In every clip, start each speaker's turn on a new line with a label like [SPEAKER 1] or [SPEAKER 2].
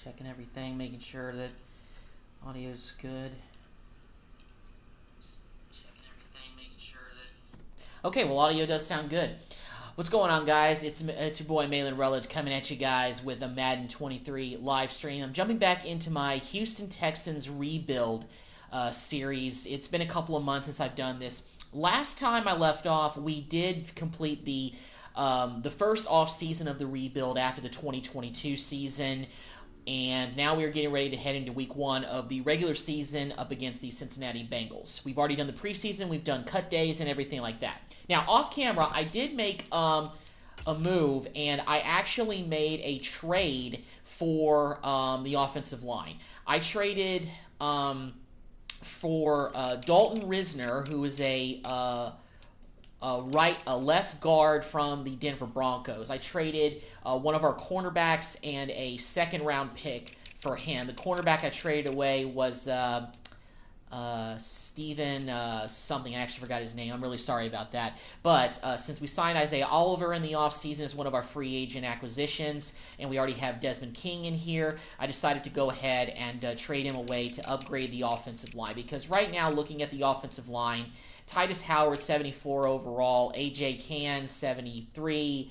[SPEAKER 1] Checking everything, making sure that audio's good. Okay, well, audio does sound good. What's going on, guys? It's your boy Malin Rutledge coming at you guys with a Madden 23 live stream. I'm jumping back into my Houston Texans rebuild series. It's been a couple of months since I've done this. Last time I left off, we did complete the first off season of the rebuild after the 2022 season. And now we are getting ready to head into week one of the regular season up against the Cincinnati Bengals. We've already done the preseason, we've done cut days and everything like that. Now, off camera, I did make a move, and I actually made a trade for the offensive line. I traded for Dalton Risner, who is a left guard from the Denver Broncos. I traded one of our cornerbacks and a second-round pick for him. The cornerback I traded away was Steven something. I actually forgot his name. I'm really sorry about that. But since we signed Isaiah Oliver in the offseason as one of our free agent acquisitions, and we already have Desmond King in here, I decided to go ahead and trade him away to upgrade the offensive line. Because right now, looking at the offensive line, Titus Howard, 74 overall, A.J. Can, 73,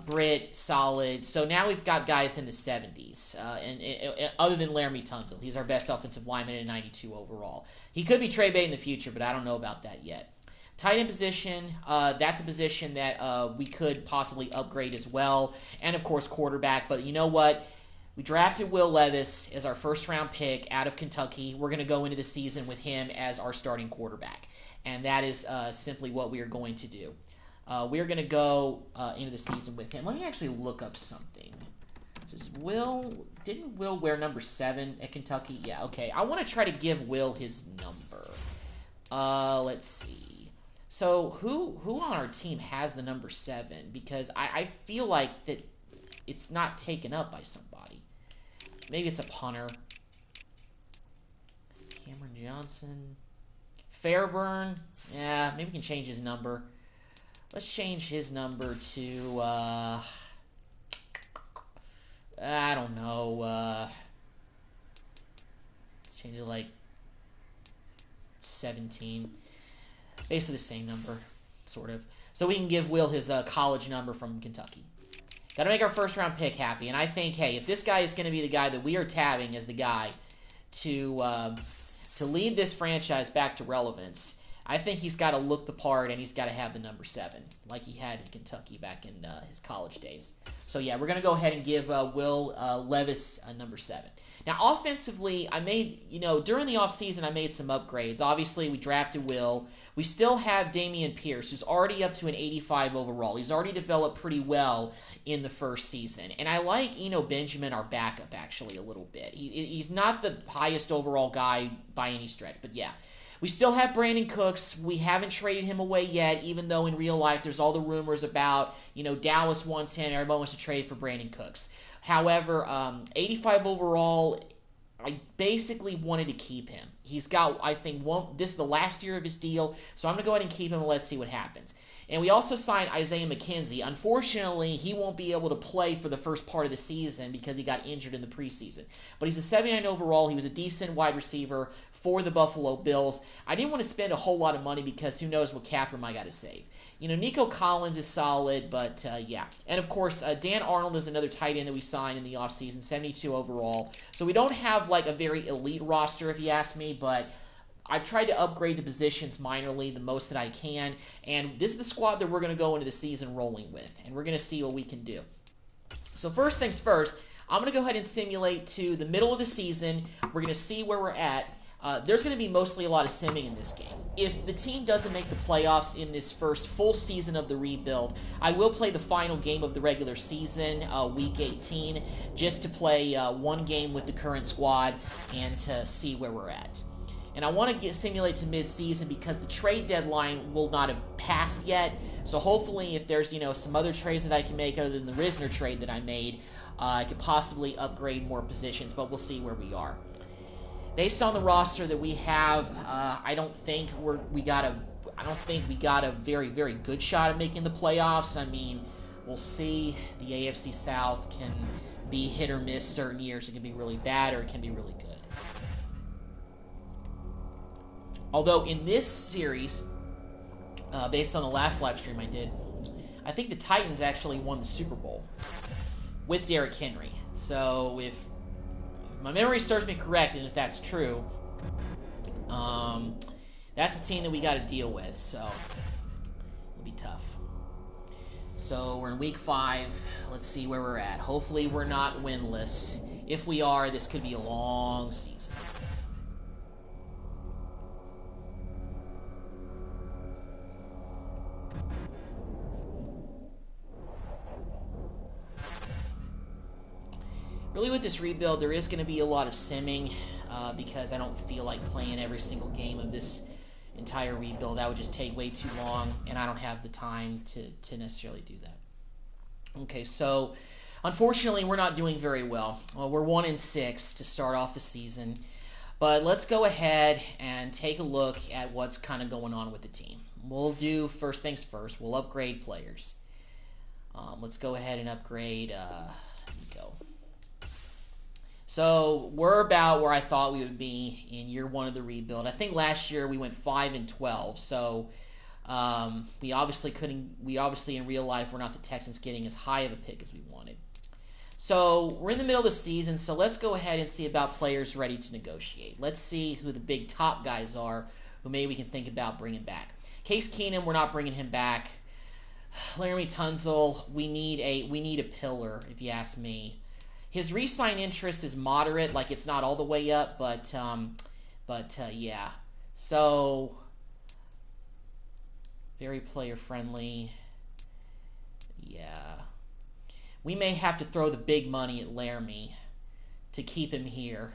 [SPEAKER 1] Britt, solid. So now we've got guys in the 70s, and other than Laramie Tunsil. He's our best offensive lineman at 92 overall. He could be trade bait in the future, but I don't know about that yet. Tight end position, that's a position that we could possibly upgrade as well. And, of course, quarterback. But you know what? We drafted Will Levis as our first-round pick out of Kentucky. We're going to go into the season with him as our starting quarterback. And that is simply what we are going to do. We are going to go into the season with him. Let me actually look up something. Didn't Will wear number 7 at Kentucky? Yeah, okay. I want to try to give Will his number. Let's see. So who on our team has the number 7? Because I feel like that it's not taken up by somebody. Maybe it's a punter. Cameron Johnson. Fairburn. Yeah, maybe we can change his number. Let's change his number to, I don't know, let's change it to, like, 17. Basically the same number, sort of. So we can give Will his college number from Kentucky. Got to make our first-round pick happy. And I think, hey, if this guy is going to be the guy that we are tabbing as the guy to lead this franchise back to relevance, I think he's got to look the part, and he's got to have the number 7, like he had in Kentucky back in his college days. So, yeah, we're going to go ahead and give Will Levis number 7. Now, offensively, I made, during the offseason, I made some upgrades. Obviously, we drafted Will. We still have Dameon Pierce, who's already up to an 85 overall. He's already developed pretty well in the first season. And I like Eno Benjamin, our backup, actually, a little bit. He's not the highest overall guy by any stretch, but yeah. We still have Brandon Cooks. We haven't traded him away yet, even though in real life there's all the rumors about, Dallas wants him. Everybody wants to trade for Brandon Cooks. However, 85 overall, I basically wanted to keep him. He's got, I think, this is the last year of his deal, so I'm going to go ahead and keep him and let's see what happens. And we also signed Isaiah McKenzie. Unfortunately, he won't be able to play for the first part of the season because he got injured in the preseason. But he's a 79 overall. He was a decent wide receiver for the Buffalo Bills. I didn't want to spend a whole lot of money because who knows what cap room I got to save. Nico Collins is solid, but yeah. And, of course, Dan Arnold is another tight end that we signed in the offseason, 72 overall. So we don't have, like, a very elite roster, if you ask me, but I've tried to upgrade the positions minorly the most that I can, and this is the squad that we're going to go into the season rolling with, and we're going to see what we can do. So first things first, I'm going to go ahead and simulate to the middle of the season. We're going to see where we're at. There's going to be mostly a lot of simming in this game. If the team doesn't make the playoffs in this first full season of the rebuild, I will play the final game of the regular season, Week 18, just to play one game with the current squad and to see where we're at. And I want to simulate to mid-season because the trade deadline will not have passed yet. So hopefully if there's, some other trades that I can make other than the Risner trade that I made, I could possibly upgrade more positions, but we'll see where we are. Based on the roster that we have, I don't think we got a very, very good shot at making the playoffs. I mean, we'll see. The AFC South can be hit or miss certain years. It can be really bad or it can be really good. Although in this series, based on the last live stream I did, I think the Titans actually won the Super Bowl with Derrick Henry. So if my memory serves me correct, and if that's true, that's a team that we got to deal with. So it'll be tough. So we're in week 5. Let's see where we're at. Hopefully we're not winless. If we are, this could be a long season. Really, with this rebuild, there is going to be a lot of simming because I don't feel like playing every single game of this entire rebuild. That would just take way too long, and I don't have the time to necessarily do that. Okay, so unfortunately, we're not doing very well. Well, we're 1-6 to start off the season, but let's go ahead and take a look at what's kind of going on with the team. We'll do first things first. We'll upgrade players. Let's go ahead and upgrade. Here we go. So we're about where I thought we would be in year 1 of the rebuild. I think last year we went 5-12. So we obviously in real life we're not the Texans getting as high of a pick as we wanted. So we're in the middle of the season. So let's go ahead and see about players ready to negotiate. Let's see who the big top guys are who maybe we can think about bringing back. Case Keenum, we're not bringing him back. Laramie Tunsil, we need a pillar, if you ask me. His re-sign interest is moderate, like it's not all the way up, but yeah. So very player friendly. Yeah. We may have to throw the big money at Laramie to keep him here.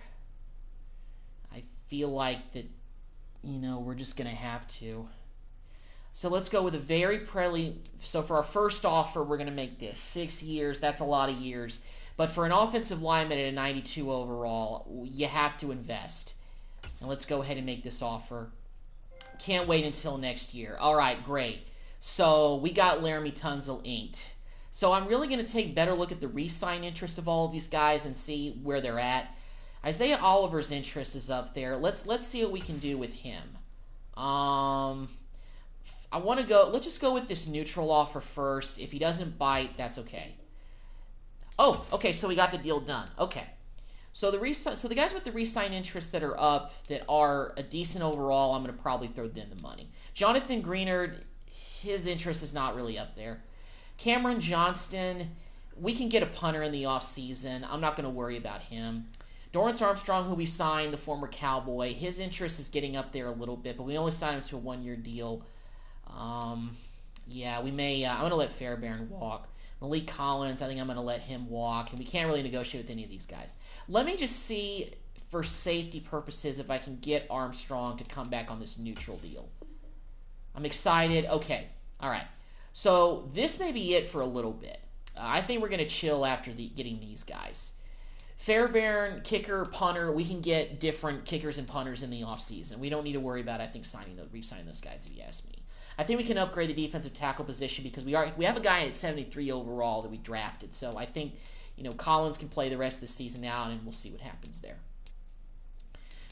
[SPEAKER 1] I feel like that, we're just going to have to. So let's go with a very friendly. So for our first offer, we're going to make this 6 years. That's a lot of years. But for an offensive lineman at a 92 overall, you have to invest. And let's go ahead and make this offer. Can't wait until next year. All right, great. So we got Laramie Tunsil inked. So I'm really going to take a better look at the re-sign interest of all of these guys and see where they're at. Isaiah Oliver's interest is up there. Let's see what we can do with him. Let's just go with this neutral offer first. If he doesn't bite, that's okay. Oh, okay, so we got the deal done. Okay. So the guys with the re-sign interest that are up, that are a decent overall, I'm going to probably throw them the money. Jonathan Greenard, his interest is not really up there. Cameron Johnston, we can get a punter in the offseason. I'm not going to worry about him. Dorrance Armstrong, who we signed, the former Cowboy, his interest is getting up there a little bit, but we only signed him to a 1-year deal. Yeah, we may. I'm going to let Fairbairn walk. Malik Collins, I think I'm going to let him walk, and we can't really negotiate with any of these guys. Let me just see, for safety purposes, if I can get Armstrong to come back on this neutral deal. I'm excited. Okay, all right. So this may be it for a little bit. I think we're going to chill after getting these guys. Fairbairn, kicker, punter, we can get different kickers and punters in the offseason. We don't need to worry about, I think, re-signing those guys, if you ask me. I think we can upgrade the defensive tackle position because we have a guy at 73 overall that we drafted. So I think, Collins can play the rest of the season out, and we'll see what happens there.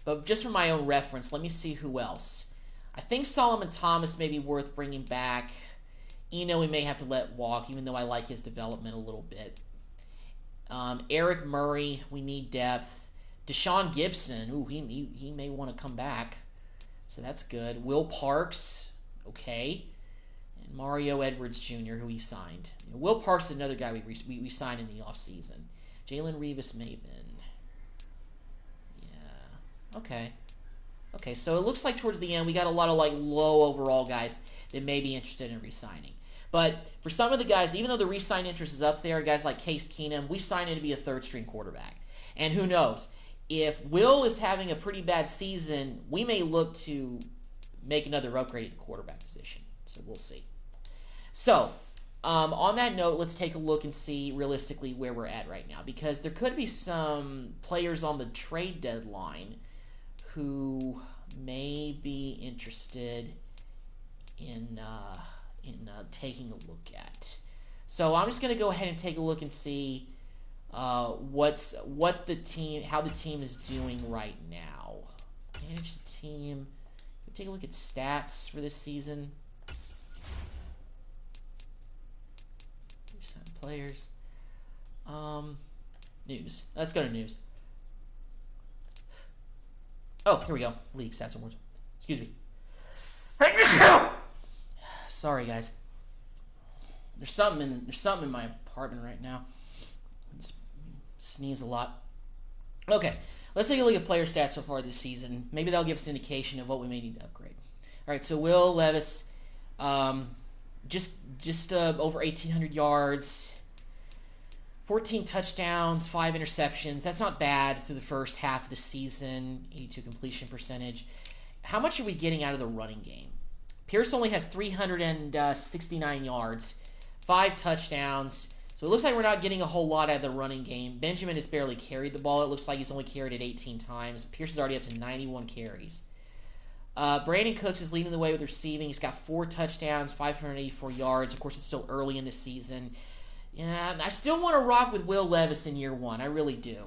[SPEAKER 1] But just for my own reference, let me see who else. I think Solomon Thomas may be worth bringing back. Eno we may have to let walk, even though I like his development a little bit. Eric Murray, we need depth. Deshaun Gibson, ooh, he may want to come back, so that's good. Will Parks, okay. And Mario Edwards Jr., who we signed. Will Parks is another guy we signed in the offseason. Jalen Revis-Maybin. Yeah, okay. Okay, so it looks like towards the end we got a lot of low overall guys that may be interested in re-signing. But for some of the guys, even though the re-sign interest is up there, guys like Case Keenum, we signed him to be a third-string quarterback. And who knows? If Will is having a pretty bad season, we may look to make another upgrade at the quarterback position. So we'll see. So, on that note, let's take a look and see realistically where we're at right now. Because there could be some players on the trade deadline who may be interested in taking a look at. So I'm just going to go ahead and take a look and see how the team is doing right now. Manage the team. Take a look at stats for this season. Sign players. News. Let's go to news. Oh, here we go. League stats and words. Excuse me. Sorry, guys. There's something in my apartment right now. I sneeze a lot. Okay, let's take a look at player stats so far this season. Maybe that'll give us an indication of what we may need to upgrade. All right, so Will Levis, just over 1,800 yards, 14 touchdowns, 5 interceptions. That's not bad through the first half of the season. 82 completion percentage. How much are we getting out of the running game? Pierce only has 369 yards, 5 touchdowns. So it looks like we're not getting a whole lot out of the running game. Benjamin has barely carried the ball. It looks like he's only carried it 18 times. Pierce is already up to 91 carries. Brandon Cooks is leading the way with receiving. He's got 4 touchdowns, 584 yards. Of course, it's still early in the season. Yeah, I still want to rock with Will Levis in year 1. I really do.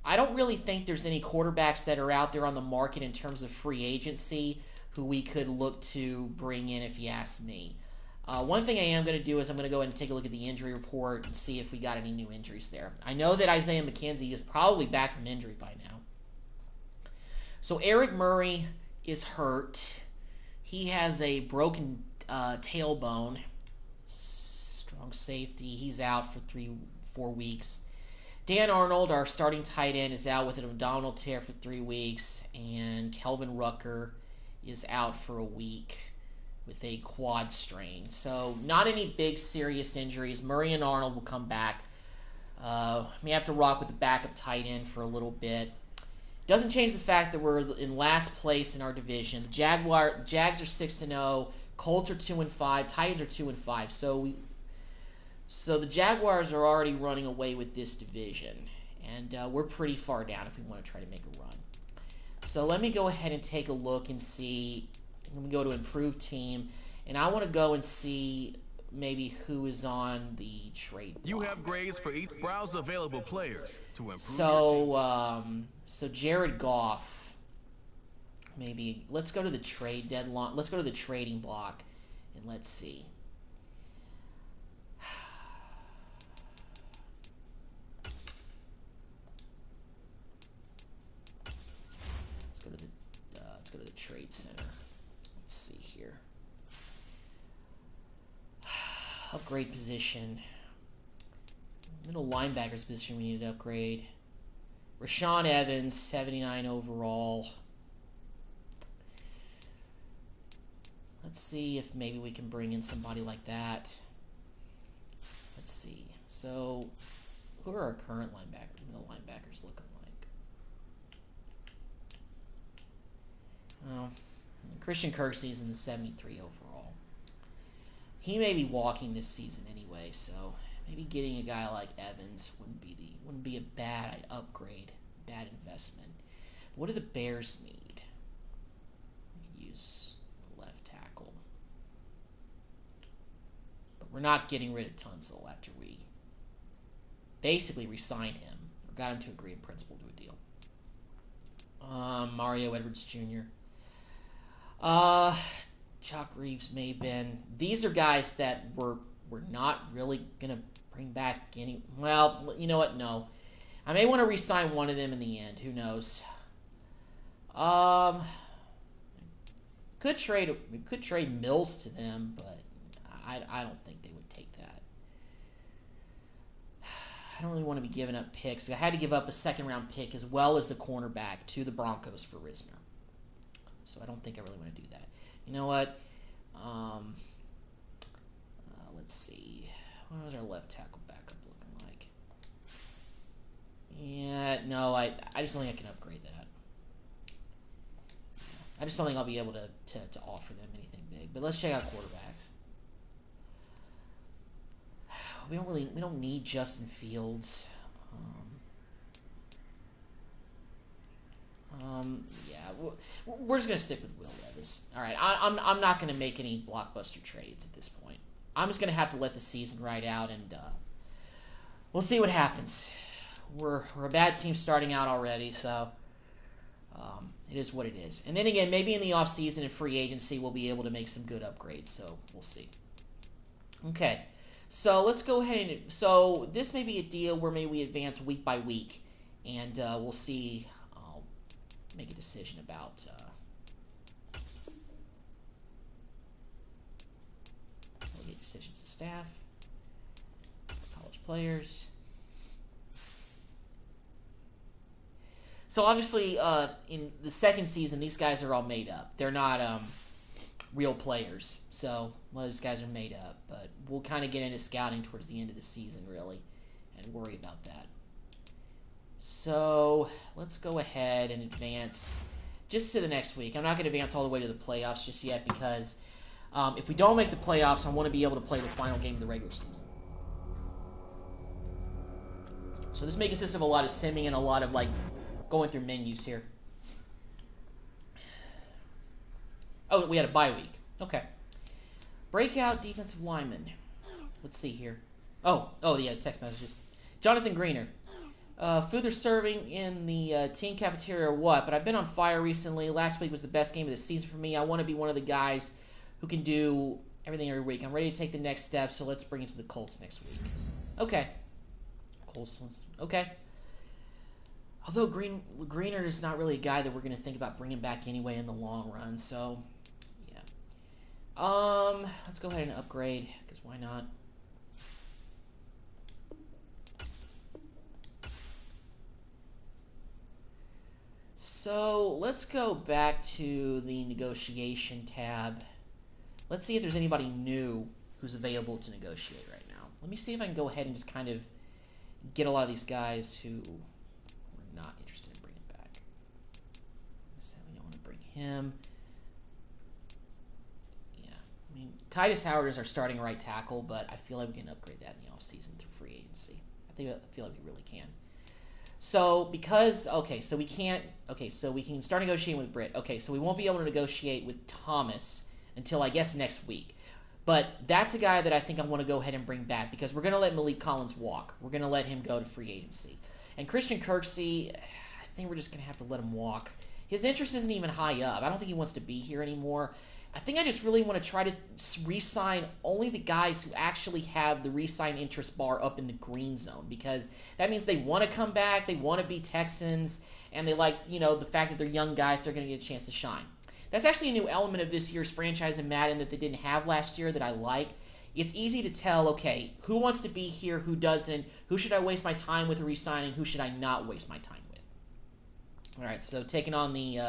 [SPEAKER 1] I don't really think there's any quarterbacks that are out there on the market in terms of free agency who we could look to bring in, if you ask me. One thing I am going to do is I'm going to go ahead and take a look at the injury report and see if we got any new injuries there. I know that Isaiah McKenzie is probably back from injury by now. So Eric Murray is hurt. He has a broken tailbone. Strong safety. He's out for 3-4 weeks. Dan Arnold, our starting tight end, is out with an abdominal tear for 3 weeks. And Kelvin Rucker is out for a week with a quad strain. So not any big serious injuries. Murray and Arnold will come back. We have to rock with the backup tight end for a little bit. Doesn't change the fact that we're in last place in our division. The Jags are 6-0. Colts are 2-5. Titans are 2-5. So the Jaguars are already running away with this division, and we're pretty far down if we want to try to make a run. So let me go ahead and take a look and see. Let me go to improved team, and I want to go and see maybe who is on the trade block.
[SPEAKER 2] You have grades for each. Browse available players to improve your team.
[SPEAKER 1] So Jared Goff. Maybe let's go to the trade deadline. Let's go to the trading block, and let's see. Let's go to the trade center. Let's see here. Upgrade position. Middle linebackers position we need to upgrade. Rashaan Evans, 79 overall. Let's see if maybe we can bring in somebody like that. Let's see. So, who are our current linebackers? Middle linebackers looking like? Well, Christian Kirksey is in the 73 overall. He may be walking this season anyway, so maybe getting a guy like Evans wouldn't be a bad upgrade, bad investment. What do the Bears need? We could use a left tackle, but we're not getting rid of Tunsil after we basically re-signed him or got him to agree in principle to a deal. Mario Edwards Jr. Chuck Reeves may have been. These are guys that we're not really gonna bring back any. Well, you know what? No, I may want to re-sign one of them in the end. Who knows? We could trade Mills to them, but I don't think they would take that. I don't really want to be giving up picks. I had to give up a second-round pick as well as the cornerback to the Broncos for Risner. So I don't think I really want to do that. You know what? Let's see. What is our left tackle backup looking like? Yeah, no, I just don't think I can upgrade that. I just don't think I'll be able to offer them anything big. But let's check out quarterbacks. We don't need Justin Fields. Yeah, we're just gonna stick with Will Levis. All right, I'm not gonna make any blockbuster trades at this point. I'm just gonna have to let the season ride out, and we'll see what happens. we're a bad team starting out already, so it is what it is. And then again, maybe in the offseason and free agency, we'll be able to make some good upgrades, so we'll see. Okay, so let's go ahead and... So this may be a deal where maybe we advance week by week, and we'll see. I'll make a decision about... delegate decisions to staff, college players. So obviously, in the second season, these guys are all made up. They're not real players. So a lot of these guys are made up. But we'll kind of get into scouting towards the end of the season, really, and worry about that. So let's go ahead and advance just to the next week. I'm not going to advance all the way to the playoffs just yet because if we don't make the playoffs, I want to be able to play the final game of the regular season. So this may consist of a lot of simming and a lot of, like, going through menus here. Oh, we had a bye week. Okay. Breakout defensive lineman. Let's see here. Oh, yeah, text messages. Jonathan Greener. Food they're serving in the team cafeteria or what, but I've been on fire recently. Last week was the best game of the season for me. I want to be one of the guys who can do everything every week. I'm ready to take the next step, so let's bring it to the Colts next week. Okay. Colts. Okay. Although Greener is not really a guy that we're going to think about bringing back anyway in the long run, so yeah. Let's go ahead and upgrade, because why not? So let's go back to the negotiation tab. Let's see if there's anybody new who's available to negotiate right now. Let me see if I can go ahead and just kind of get a lot of these guys who... not interested in bringing back. So we don't want to bring him. Yeah, I mean, Titus Howard is our starting right tackle, but I feel like we can upgrade that in the offseason through free agency. I feel like we really can. So because so we can't. Okay, so we can start negotiating with Britt. Okay, so we won't be able to negotiate with Thomas until I guess next week. But that's a guy that I think I want to go ahead and bring back because we're going to let Malik Collins walk. We're going to let him go to free agency. And Christian Kirksey, I think we're just going to have to let him walk. His interest isn't even high up. I don't think he wants to be here anymore. I think I just really want to try to re-sign only the guys who actually have the re-sign interest bar up in the green zone because that means they want to come back, they want to be Texans, and they like, the fact that they're young guys, they're going to get a chance to shine. That's actually a new element of this year's franchise in Madden that they didn't have last year that I like. It's easy to tell, okay, who wants to be here, who doesn't, who should I waste my time with re-signing, who should I not waste my time with. All right, so taking on the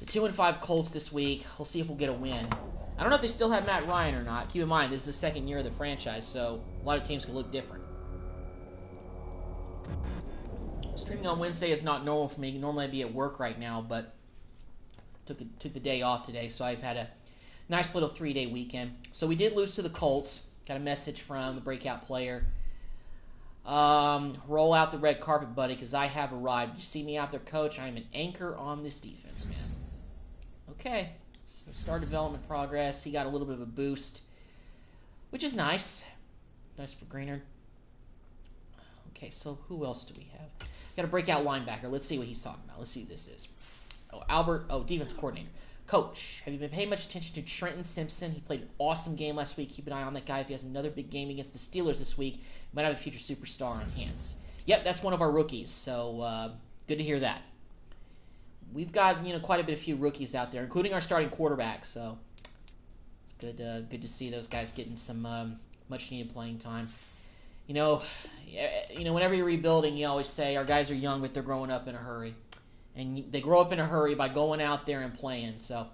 [SPEAKER 1] 2-5 Colts this week. We'll see if we'll get a win. I don't know if they still have Matt Ryan or not. Keep in mind, this is the second year of the franchise, so a lot of teams could look different. Streaming on Wednesday is not normal for me. Normally I'd be at work right now, but took the day off today, so I've had a nice little 3-day weekend. So we did lose to the Colts. Got a message from the breakout player. Roll out the red carpet, buddy, because I have arrived. You see me out there, coach? I am an anchor on this defense, man. Okay. So start development progress. He got a little bit of a boost, which is nice. Nice for Greener. Okay, so who else do we have? Got a breakout linebacker. Let's see what he's talking about. Let's see who this is. Oh, Albert. Oh, defensive coordinator. Coach, have you been paying much attention to Trenton Simpson? He played an awesome game last week. Keep an eye on that guy. If he has another big game against the Steelers this week, he might have a future superstar on hands. Yep, that's one of our rookies, so good to hear that. We've got quite a few rookies out there, including our starting quarterback, so it's good to see those guys getting some much-needed playing time. Whenever you're rebuilding, you always say our guys are young, but they're growing up in a hurry. And they grow up in a hurry by going out there and playing. So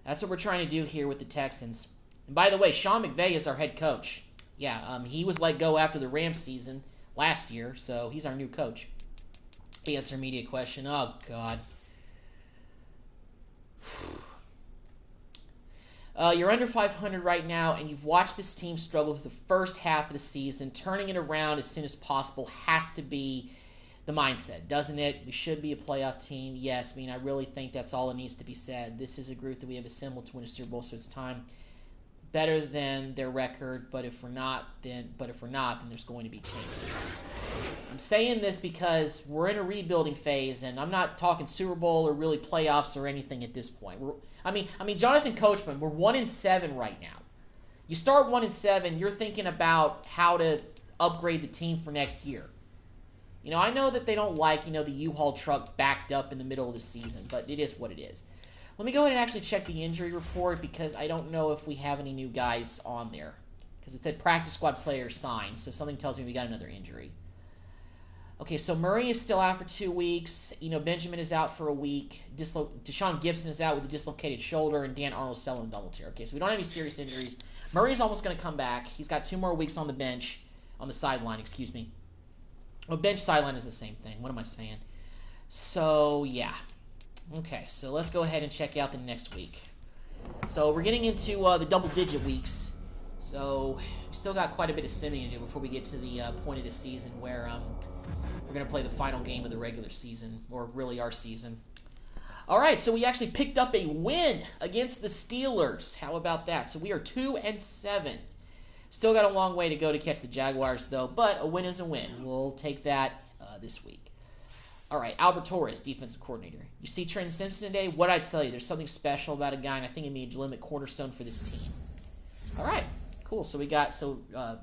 [SPEAKER 1] that's what we're trying to do here with the Texans. And by the way, Sean McVay is our head coach. Yeah, he was let go after the Rams season last year, so he's our new coach. Answer media question. Oh, God. You're under 500 right now, and you've watched this team struggle with the first half of the season. Turning it around as soon as possible has to be the mindset, doesn't it? We should be a playoff team. Yes, I really think that's all that needs to be said. This is a group that we have assembled to win a Super Bowl, so it's time. better than their record, but if we're not, then there's going to be changes. I'm saying this because we're in a rebuilding phase, and I'm not talking Super Bowl or really playoffs or anything at this point. I mean, Jonathan Coachman, we're 1-7 right now. You start 1-7, you're thinking about how to upgrade the team for next year. You know, I know that they don't like, the U-Haul truck backed up in the middle of the season, but it is what it is. Let me go ahead and actually check the injury report because I don't know if we have any new guys on there. Because it said practice squad players signed, so something tells me we got another injury. Okay, so Murray is still out for 2 weeks. Benjamin is out for a week. Deshaun Gibson is out with a dislocated shoulder, and Dan Arnold's still in a double tear. Okay, so we don't have any serious injuries. Murray's almost going to come back. He's got 2 more weeks on the sideline, excuse me. Oh, bench sideline is the same thing. What am I saying? So, yeah. Okay, so let's go ahead and check out the next week. So we're getting into the double-digit weeks. So we still got quite a bit of simming to do before we get to the point of the season where we're going to play the final game of the regular season, or really our season. All right, so we actually picked up a win against the Steelers. How about that? So we are 2-7. Still got a long way to go to catch the Jaguars, though, but a win is a win. We'll take that this week. All right, Albert Torres, defensive coordinator. You see Trent Simpson today? What I tell you, there's something special about a guy, and I think it may be a legitimate cornerstone for this team. All right, cool. So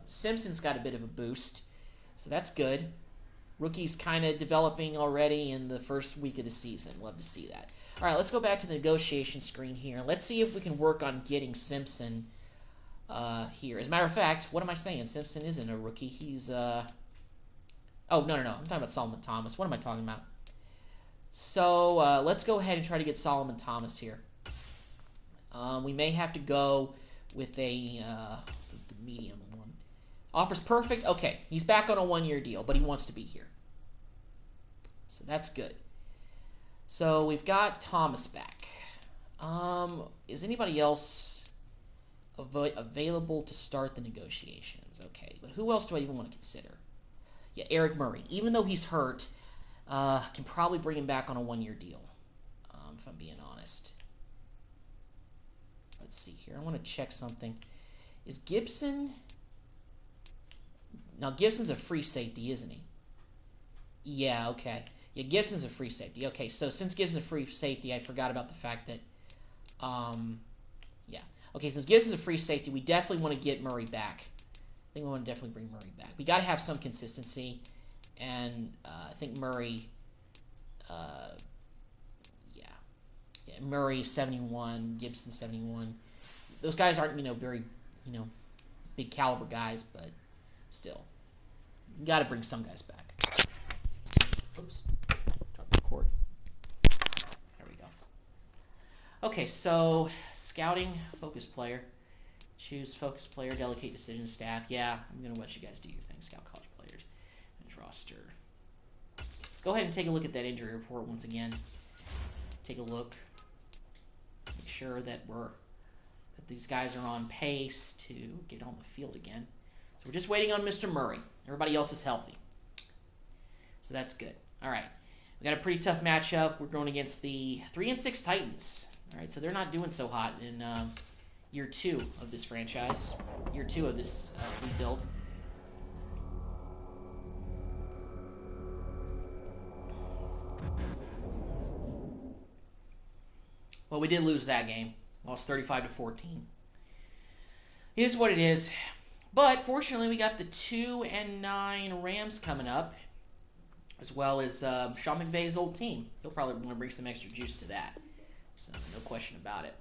[SPEAKER 1] Simpson's got a bit of a boost, so that's good. Rookie's kind of developing already in the first week of the season. Love to see that. All right, let's go back to the negotiation screen here. Let's see if we can work on getting Simpson here. As a matter of fact, what am I saying? Simpson isn't a rookie. He's oh, no. I'm talking about Solomon Thomas. What am I talking about? So let's go ahead and try to get Solomon Thomas here. We may have to go with the medium one. Offers perfect. Okay, he's back on a 1-year deal, but he wants to be here. So that's good. So we've got Thomas back. Is anybody else available to start the negotiations? Okay, but who else do I even want to consider? Yeah, Eric Murray. Even though he's hurt, can probably bring him back on a 1-year deal, if I'm being honest. Let's see here. I want to check something. Is Gibson... Now, Gibson's a free safety, isn't he? Yeah, okay. Yeah, Gibson's a free safety. Okay, so since Gibson's a free safety, I forgot about the fact that... yeah. Okay, since Gibson's a free safety, we definitely want to get Murray back. I think we want to definitely bring Murray back. We got to have some consistency, and I think Murray... yeah, Murray 71, Gibson 71. Those guys aren't, very, big caliber guys, but still, you got to bring some guys back. Oops, record. There we go. Okay, so scouting, focus player, choose focus player, delegate decision staff. Yeah, I'm gonna let you guys do your thing. Scout college players and roster. Let's go ahead and take a look at that injury report once again. Take a look. Make sure that these guys are on pace to get on the field again. So we're just waiting on Mr. Murray. Everybody else is healthy. So that's good. All right. We got a pretty tough matchup. We're going against the 3-6 Titans. All right, so they're not doing so hot in year 2 of this franchise. Year 2 of this rebuild. Well, we did lose that game. Lost 35-14. It is what it is. But fortunately, we got the 2-9 Rams coming up, as well as Sean McVay's old team. He'll probably want to bring some extra juice to that. So no question about it.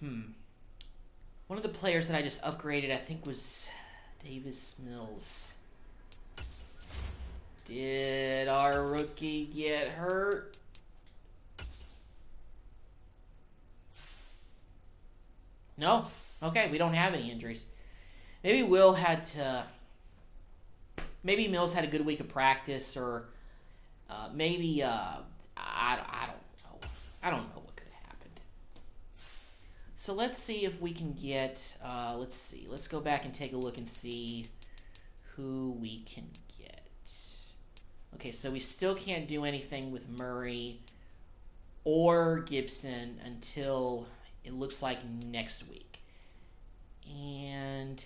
[SPEAKER 1] One of the players that I just upgraded, I think, was Davis Mills. Did our rookie get hurt? No. Okay, we don't have any injuries. Maybe Mills had a good week of practice, or maybe I don't know. I don't know what could have happened. So let's see if we can get. Let's see. Let's go back and take a look and see who we can get. Okay, so we still can't do anything with Murray or Gibson until it looks like next week. And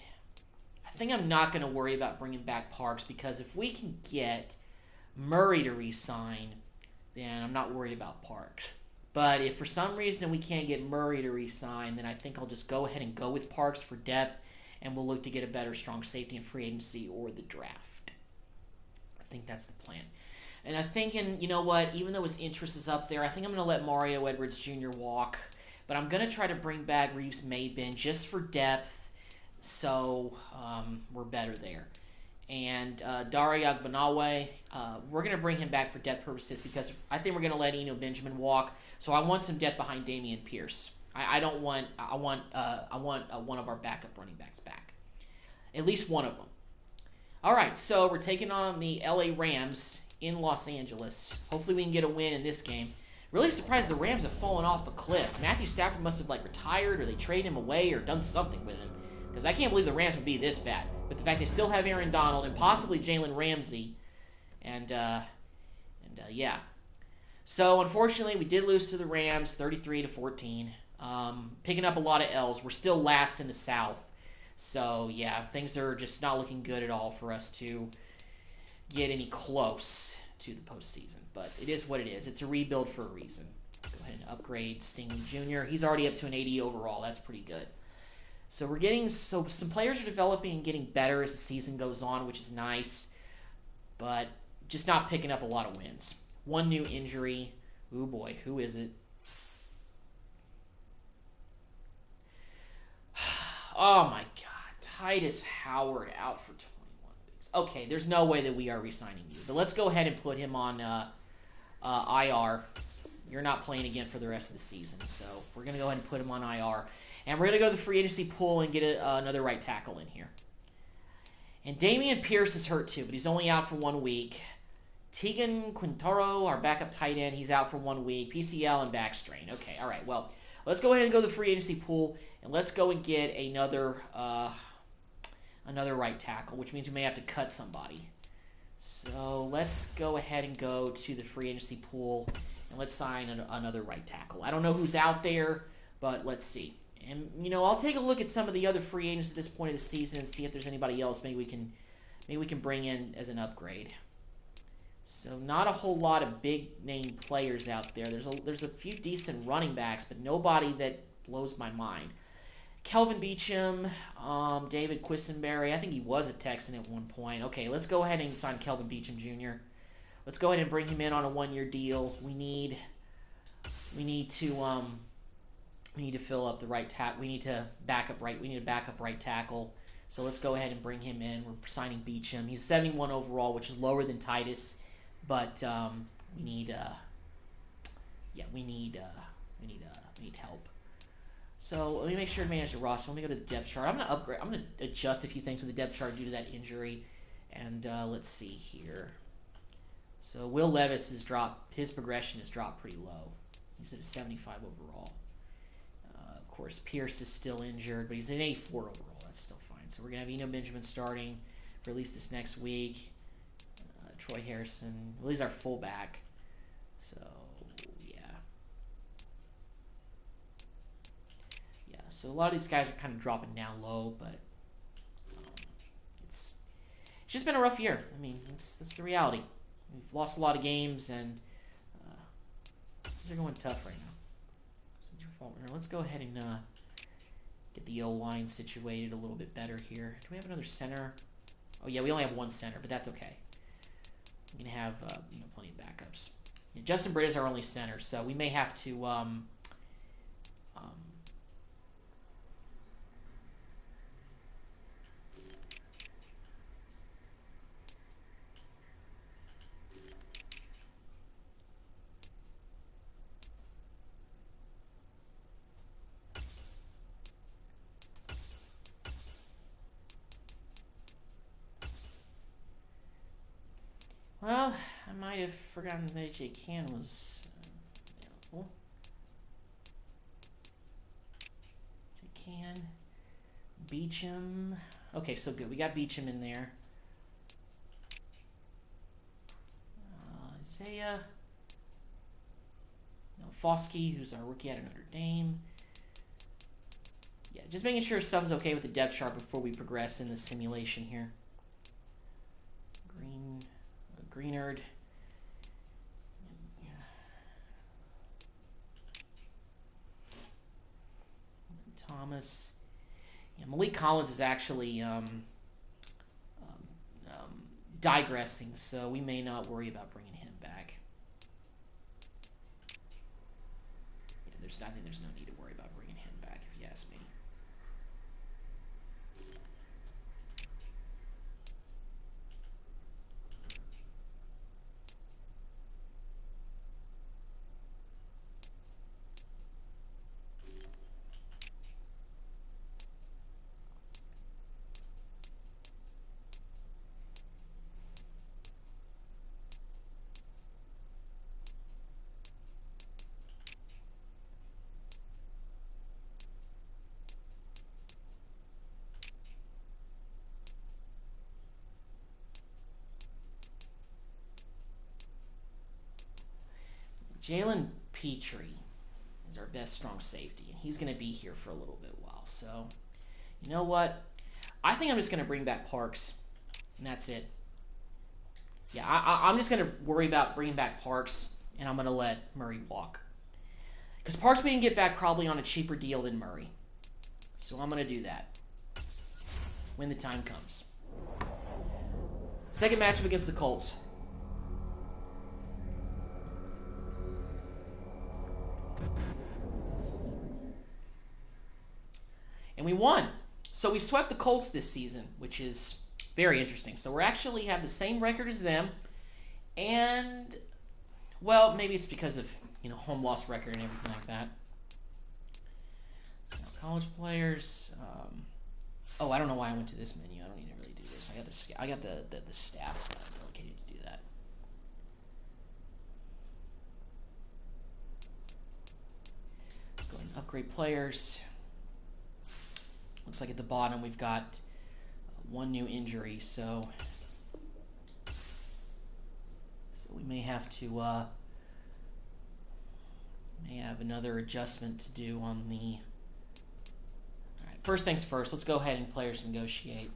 [SPEAKER 1] I think I'm not going to worry about bringing back Parks, because if we can get Murray to re-sign, then I'm not worried about Parks. But if for some reason we can't get Murray to re-sign, then I think I'll just go ahead and go with Parks for depth, and we'll look to get a better strong safety in free agency or the draft. I think that's the plan. And I'm thinking, you know what, even though his interest is up there, I think I'm going to let Mario Edwards Jr. walk. But I'm going to try to bring back Reeves Maybin just for depth, so we're better there. And Dario Agbanawe, we're going to bring him back for depth purposes, because I think we're going to let Eno Benjamin walk. So I want some depth behind Damian Pierce. I want one of our backup running backs back, at least one of them. All right, so we're taking on the LA Rams in Los Angeles. Hopefully we can get a win in this game. Really surprised the Rams have fallen off a cliff. Matthew Stafford must have retired, or they traded him away, or done something with him, because I can't believe the Rams would be this bad. But the fact they still have Aaron Donald and possibly Jalen Ramsey, and yeah. So unfortunately, we did lose to the Rams, 33-14. Picking up a lot of L's. We're still last in the South. So yeah, things are just not looking good at all for us to get any close to the postseason. But it is what it is. It's a rebuild for a reason. Let's go ahead and upgrade Stingley Jr. He's already up to an 80 overall. That's pretty good. So we're getting some players are developing and getting better as the season goes on, which is nice. But just not picking up a lot of wins. One new injury. Ooh boy, who is it? Oh my God. Titus Howard out for 21 weeks. Okay, there's no way that we are re-signing you. But let's go ahead and put him on IR. You're not playing again for the rest of the season. So we're going to go ahead and put him on IR. And we're going to go to the free agency pool and get another right tackle in here. And Damian Pierce is hurt too, but he's only out for 1 week. Tegan Quintero, our backup tight end, he's out for 1 week. PCL and back strain. Okay, all right. Well, let's go ahead and go to the free agency pool, and let's go and get another right tackle, which means we may have to cut somebody. So let's go ahead and go to the free agency pool, and let's sign another right tackle. I don't know who's out there, but let's see. And, I'll take a look at some of the other free agents at this point of the season and see if there's anybody else maybe we can bring in as an upgrade. So not a whole lot of big-name players out there. There's a few decent running backs, but nobody that blows my mind. Kelvin Beachum, David Quisenberry. I think he was a Texan at one point. Okay, let's go ahead and sign Kelvin Beachum Jr. Let's go ahead and bring him in on a 1-year deal. We need to fill up the right tackle. We need a backup right tackle. So let's go ahead and bring him in. We're signing Beachum. He's 71 overall, which is lower than Titus, but we need help. So let me make sure to manage the roster. Let me go to the depth chart. I'm gonna adjust a few things with the depth chart due to that injury. And let's see here. So Will Levis has dropped. His progression has dropped pretty low. He's at a 75 overall. Of course, Pierce is still injured, but he's at 84 overall. That's still fine. So we're gonna have Eno Benjamin starting for at least this next week. Troy Harrison. Well, he's our fullback. So so a lot of these guys are kind of dropping down low, but it's just been a rough year. I mean, that's the reality. We've lost a lot of games, and things are going tough right now. So let's go ahead and get the O-line situated a little bit better here. Do we have another center? Oh yeah, we only have one center, but that's okay. We can have plenty of backups. Yeah, Justin Britt is our only center, so we may have to well, I might have forgotten that AJ Can was available. AJ Can, Beachum. Okay, so good. We got Beachum in there. Isaiah. Foskey, who's our rookie out of Notre Dame. Yeah, just making sure stuff's okay with the depth chart before we progress in the simulation here. Greenard. Thomas. Yeah, Malik Collins is actually digressing, so we may not worry about bringing him back. Yeah, I think there's no need to worry about bringing him back, if you ask me. Jalen Petrie is our best strong safety, and he's going to be here for a little bit while. So, you know what? I think I'm just going to bring back Parks, and that's it. Yeah, I'm just going to worry about bringing back Parks, and I'm going to let Murray walk. Because Parks we can get back probably on a cheaper deal than Murray. So I'm going to do that when the time comes. Second matchup against the Colts. And we won. So we swept the Colts this season, which is very interesting. So we actually have the same record as them. And, well, maybe it's because of, home loss record and everything like that. So college players. I don't know why I went to this menu. I don't need to really do this. I got the staff delegated to do that. Let's go ahead and upgrade players. Looks like at the bottom we've got one new injury, so we may have to have another adjustment to do on the. All right, first things first. Let's go ahead and players negotiate.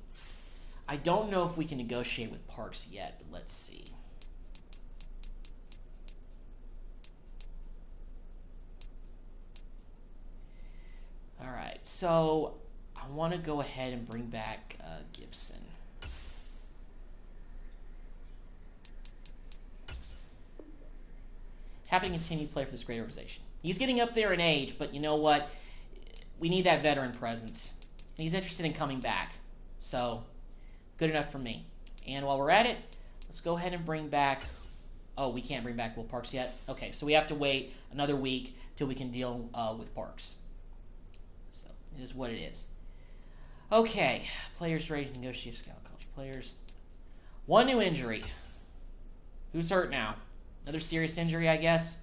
[SPEAKER 1] I don't know if we can negotiate with Parks yet, but let's see. All right, so I want to go ahead and bring back Gibson. Happy to continue to play for this great organization. He's getting up there in age, but you know what? We need that veteran presence. And he's interested in coming back. So, good enough for me. And while we're at it, let's go ahead and bring back. Oh, we can't bring back Will Parks yet? Okay, so we have to wait another week till we can deal with Parks. So, it is what it is. Okay, players ready to negotiate scout college players. One new injury. Who's hurt now? Another serious injury, I guess.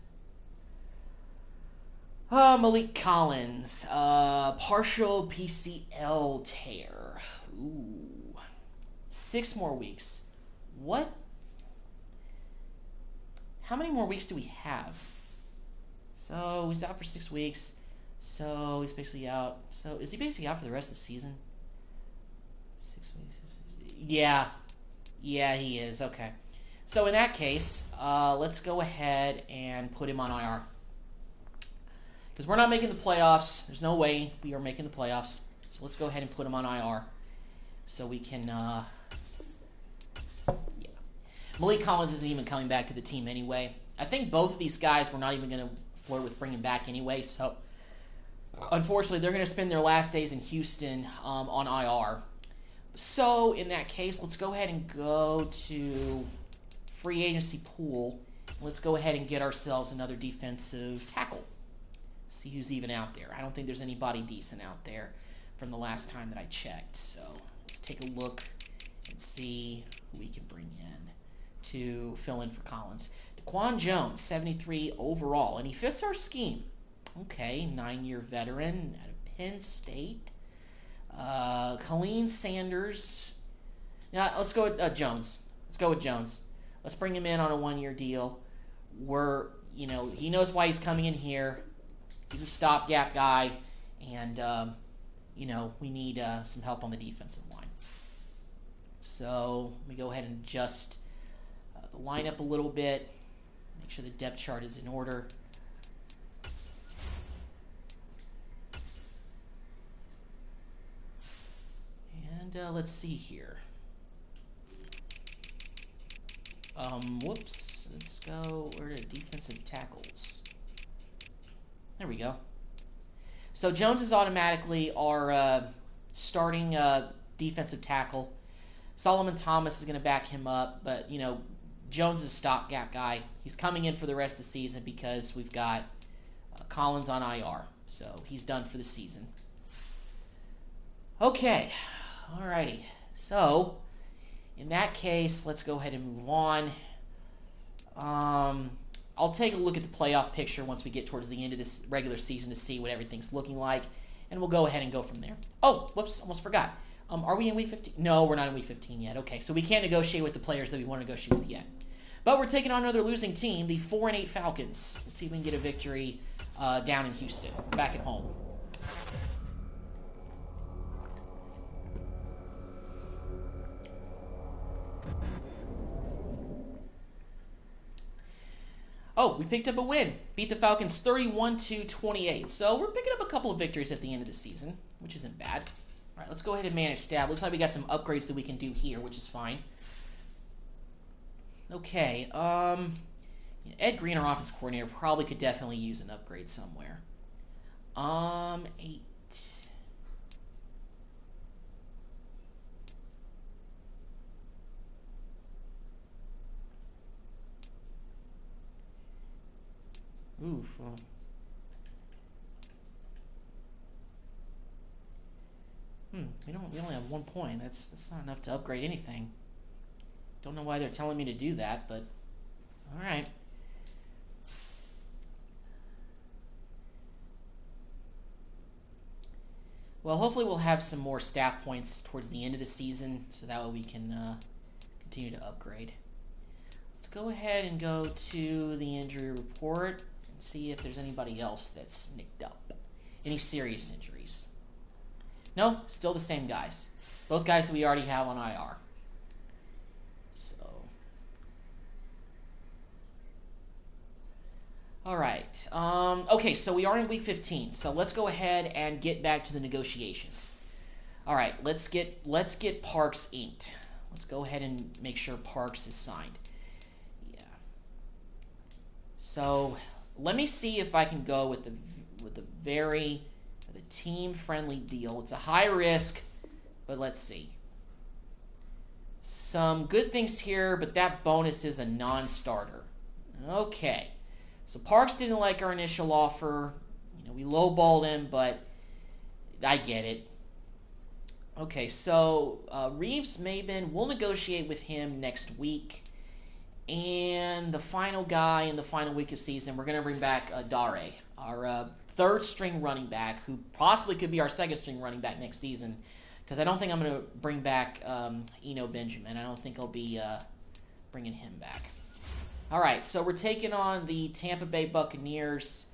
[SPEAKER 1] Malik Collins. Partial PCL tear. Ooh. 6 more weeks. What? How many more weeks do we have? So, he's out for 6 weeks. So, he's basically out. So, is he basically out for the rest of the season? 6 weeks. Yeah. Yeah, he is. Okay. So, in that case, let's go ahead and put him on IR. Because we're not making the playoffs. There's no way we are making the playoffs. So, let's go ahead and put him on IR. So, we can, yeah. Malik Collins isn't even coming back to the team anyway. I think both of these guys we're not even going to flirt with bringing back anyway. So, unfortunately, they're going to spend their last days in Houston on IR. So, in that case, let's go ahead and go to free agency pool. Let's go ahead and get ourselves another defensive tackle. See who's even out there. I don't think there's anybody decent out there from the last time that I checked. So let's take a look and see who we can bring in to fill in for Collins. Daquan Jones, 73 overall, and he fits our scheme. Okay, 9-year veteran out of Penn State. Colleen Sanders. Yeah, let's go with Jones. Let's go with Jones. Let's bring him in on a 1-year deal. you know, he knows why he's coming in here. He's a stopgap guy, and, you know, we need some help on the defensive line. So let me go ahead and adjust the lineup a little bit. Make sure the depth chart is in order. And let's see here. Whoops. Let's go. Where are the defensive tackles? There we go. So Jones is automatically our starting defensive tackle. Solomon Thomas is going to back him up, but, you know, Jones is a stopgap guy. He's coming in for the rest of the season because we've got Collins on IR. So he's done for the season. Okay. Alrighty. So, in that case, let's go ahead and move on. I'll take a look at the playoff picture once we get towards the end of this regular season to see what everything's looking like, and we'll go ahead and go from there. Oh, whoops, almost forgot. Are we in Week 15? No, we're not in Week 15 yet. Okay, so we can't negotiate with the players that we want to negotiate with yet. But we're taking on another losing team, the 4-8 Falcons. Let's see if we can get a victory down in Houston, back at home. Oh, we picked up a win. Beat the Falcons 31-28. So we're picking up a couple of victories at the end of the season, which isn't bad. All right, let's go ahead and manage stab. Looks like we got some upgrades that we can do here, which is fine. Okay, Ed Green, our offense coordinator, probably could definitely use an upgrade somewhere. 8. Oof. We only have 1 point. That's not enough to upgrade anything. Don't know why they're telling me to do that, but all right. Well, hopefully we'll have some more staff points towards the end of the season, so that way we can continue to upgrade. Let's go ahead and go to the injury report and see if there's anybody else that's nicked up. Any serious injuries? No, still the same guys. Both guys that we already have on IR. So, all right. Okay, so we are in Week 15. So let's go ahead and get back to the negotiations. All right, let's get Parks inked. Let's go ahead and make sure Parks is signed. Yeah. So let me see if I can go with the team-friendly deal. It's a high risk, but let's see. Some good things here, but that bonus is a non-starter. Okay. So Parks didn't like our initial offer. You know, we lowballed him, but I get it. Okay, so Reeves Maben, we'll negotiate with him next week. And the final guy in the final week of the season, we're going to bring back Dare, our third-string running back, who possibly could be our second-string running back next season. Because I don't think I'm going to bring back Eno Benjamin. I don't think I'll be bringing him back. All right, so we're taking on the Tampa Bay Buccaneers.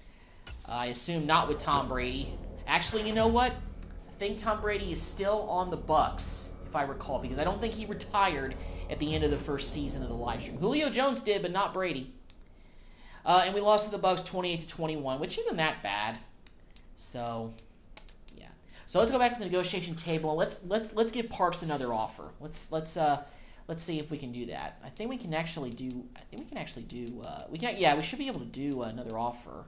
[SPEAKER 1] I assume not with Tom Brady. Actually, you know what? I think Tom Brady is still on the Bucs, if I recall, because I don't think he retired at the end of the first season of the live stream. Julio Jones did, but not Brady. And we lost to the Bucs 28-21, which isn't that bad. So, yeah. So let's go back to the negotiation table. Let's give Parks another offer. Let's see if we can do that. I think we can actually do. We should be able to do another offer.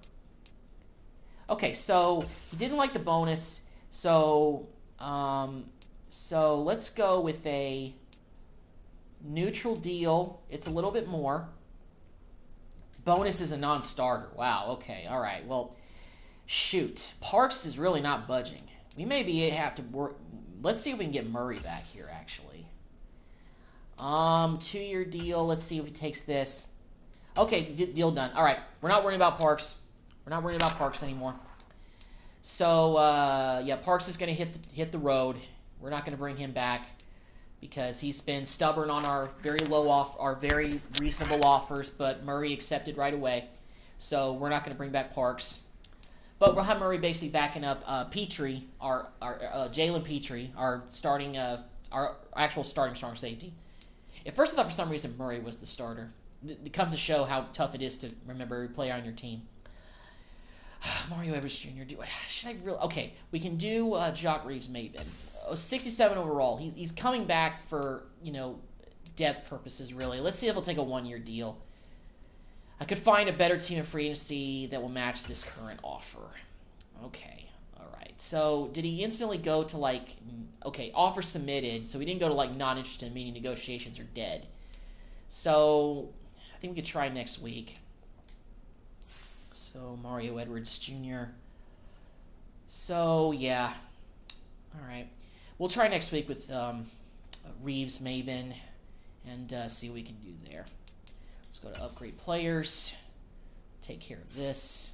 [SPEAKER 1] Okay, so he didn't like the bonus. So let's go with a neutral deal. It's a little bit more. Bonus is a non-starter. Wow. Okay. All right. Well, shoot. Parks is really not budging. We maybe have to work. Let's see if we can get Murray back here, actually. 2-year deal. Let's see if he takes this. Okay, deal done. All right. We're not worrying about Parks. We're not worrying about Parks anymore. So, yeah, Parks is going to hit the road. We're not going to bring him back because he's been stubborn on our very reasonable offers, but Murray accepted right away. So we're not going to bring back Parks. But we'll have Murray basically backing up Petrie, our Jalen Petrie, our actual starting strong safety. At first I thought for some reason Murray was the starter. It comes to show how tough it is to remember every player on your team. Mario Edwards Jr. Okay, we can do Jock Reeves-Maybin. 67 overall. He's coming back for, depth purposes, really. Let's see if he'll take a one-year deal. I could find a better team in free agency that will match this current offer. Okay, all right. So did he instantly go to offer submitted? So he didn't go to not interested, meaning negotiations are dead. So I think we could try next week. So Mario Edwards Jr. So yeah, all right. We'll try next week with Reeves-Maybin and see what we can do there. Let's go to upgrade players. Take care of this.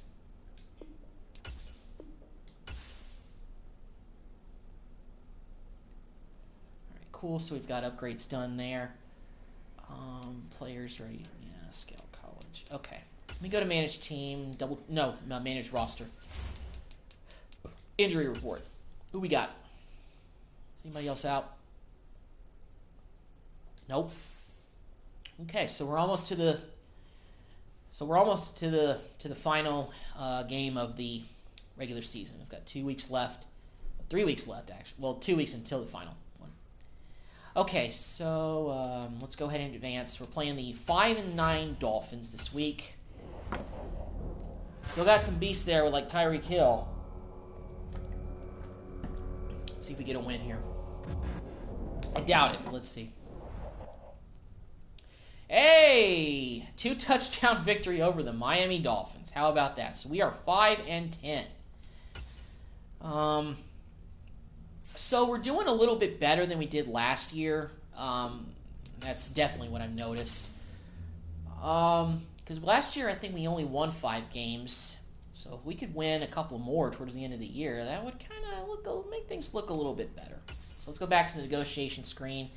[SPEAKER 1] All right, cool. So we've got upgrades done there. Players ready. Yeah, Scout College. Okay. Let me go to manage team. Manage roster. Injury report. Who we got? Is anybody else out? Nope. Okay, so we're almost to the final game of the regular season. We've got 2 weeks left, 3 weeks left actually. Well, 2 weeks until the final one. Okay, so let's go ahead and advance. We're playing the 5-9 Dolphins this week. Still got some beasts there with Tyreek Hill. Let's see if we get a win here. I doubt it, but let's see. Hey! 2-touchdown victory over the Miami Dolphins. How about that? So we are 5-10. So we're doing a little bit better than we did last year. That's definitely what I've noticed. Because last year I think we only won 5 games. So if we could win a couple more towards the end of the year, that would kind of make things look a little bit better. So let's go back to the negotiation screen.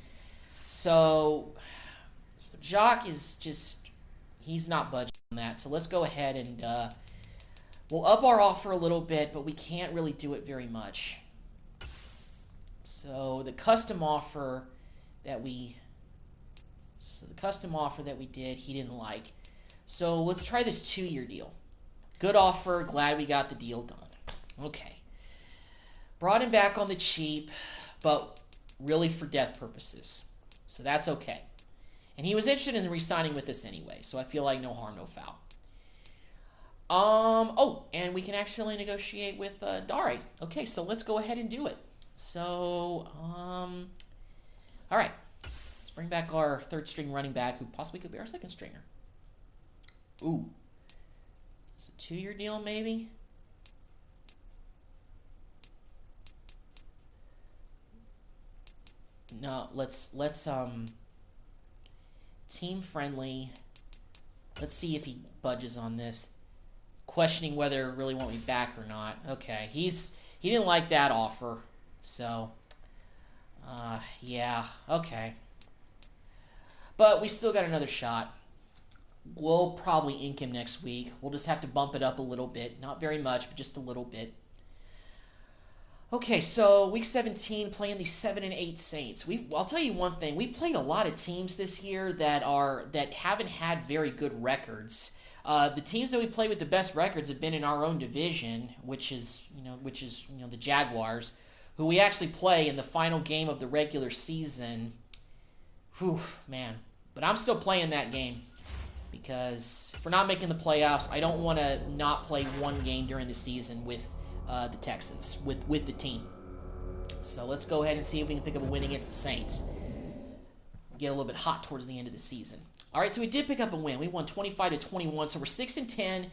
[SPEAKER 1] So Jock is he's not budging on that. So let's go ahead and we'll up our offer a little bit, but we can't really do it very much. So the custom offer that we did, he didn't like. So let's try this 2-year deal. Good offer. Glad we got the deal done. Okay. Brought him back on the cheap, but really for depth purposes. So that's okay. And he was interested in re-signing with us anyway, so I feel like no harm, no foul. And we can actually negotiate with Dare. Okay, so let's go ahead and do it. So, all right. Let's bring back our third-string running back, who possibly could be our second stringer. Ooh. It's a 2-year deal, maybe? No, let's team friendly. Let's see if he budges on this. Questioning whether he really want me back or not. Okay, he didn't like that offer. So yeah, okay. But we still got another shot. We'll probably ink him next week. We'll just have to bump it up a little bit. Not very much, but just a little bit. Okay, so week 17, playing the 7-8 Saints. I'll tell you one thing. We played a lot of teams this year that haven't had very good records. The teams that we played with the best records have been in our own division, which is the Jaguars, who we actually play in the final game of the regular season. Whew, man. But I'm still playing that game. Because if we're not making the playoffs, I don't want to not play one game during the season with the Texans, with the team. So let's go ahead and see if we can pick up a win against the Saints. Get a little bit hot towards the end of the season. All right, so we did pick up a win. We won 25-21, so we're 6-10.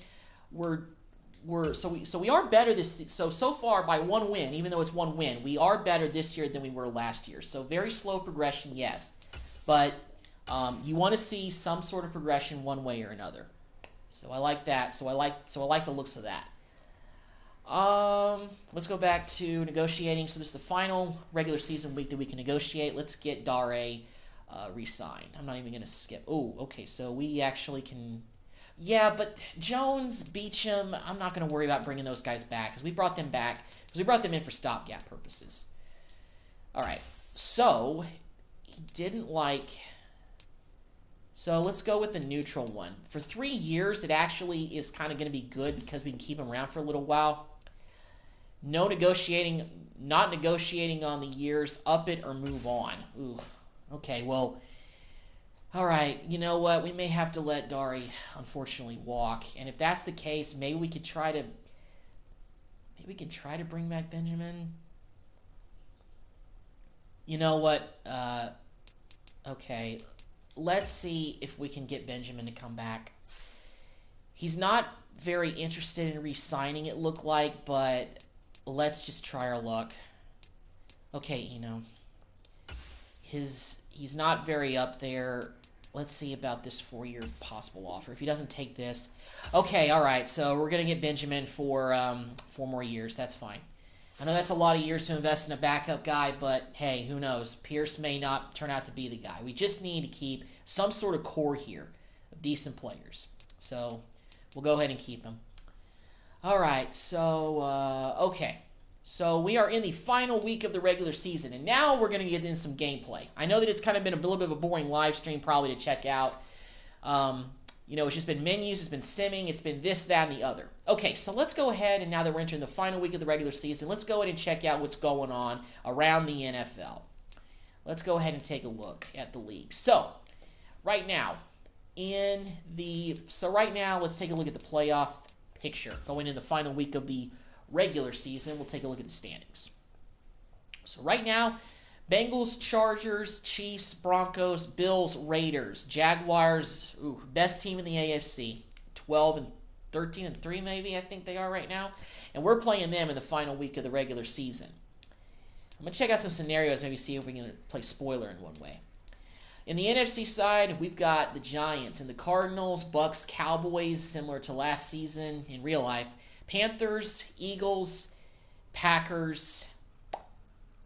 [SPEAKER 1] We are better this. So far by one win, even though it's one win, we are better this year than we were last year. So very slow progression, yes, but you want to see some sort of progression one way or another. So I like that. So I like the looks of that. Let's go back to negotiating. So this is the final regular season week that we can negotiate. Let's get Dare re-signed. I'm not even going to skip. Oh, okay. So we actually can. Yeah, but Jones, Beecham, I'm not going to worry about bringing those guys back because we brought them back because we brought them in for stopgap purposes. All right, so he didn't like. So let's go with the neutral one. For 3 years, it actually is kind of going to be good because we can keep him around for a little while. No negotiating, not negotiating on the years. Up it or move on. Ooh, okay, well. All right, you know what? We may have to let Dari, unfortunately, walk. And if that's the case, maybe we could try to bring back Benjamin. You know what? Okay, let's see if we can get Benjamin to come back. He's not very interested in re-signing, it looked like, but let's just try our luck. Okay, he's not very up there. Let's see about this 4-year possible offer. If he doesn't take this. Okay, all right. So we're going to get Benjamin for 4 more years. That's fine. I know that's a lot of years to invest in a backup guy, but hey, who knows? Pierce may not turn out to be the guy. We just need to keep some sort of core here of decent players. So we'll go ahead and keep him. All right. So, okay. So we are in the final week of the regular season, and now we're going to get in some gameplay. I know that it's kind of been a little bit of a boring live stream probably to check out. It's just been menus, it's been simming, it's been this, that, and the other. Okay, so let's go ahead, and now that we're entering the final week of the regular season, let's go ahead and check out what's going on around the NFL. Let's go ahead and take a look at the league. So, right now, let's take a look at the playoff picture going in the final week of the regular season. We'll take a look at the standings. So right now, Bengals, Chargers, Chiefs, Broncos, Bills, Raiders, Jaguars, best team in the AFC, 13-3 maybe I think they are right now, and we're playing them in the final week of the regular season. I'm going to check out some scenarios, maybe see if we can play spoiler in one way. In the NFC side, we've got the Giants and the Cardinals, Bucks, Cowboys, similar to last season in real life, Panthers, Eagles, Packers,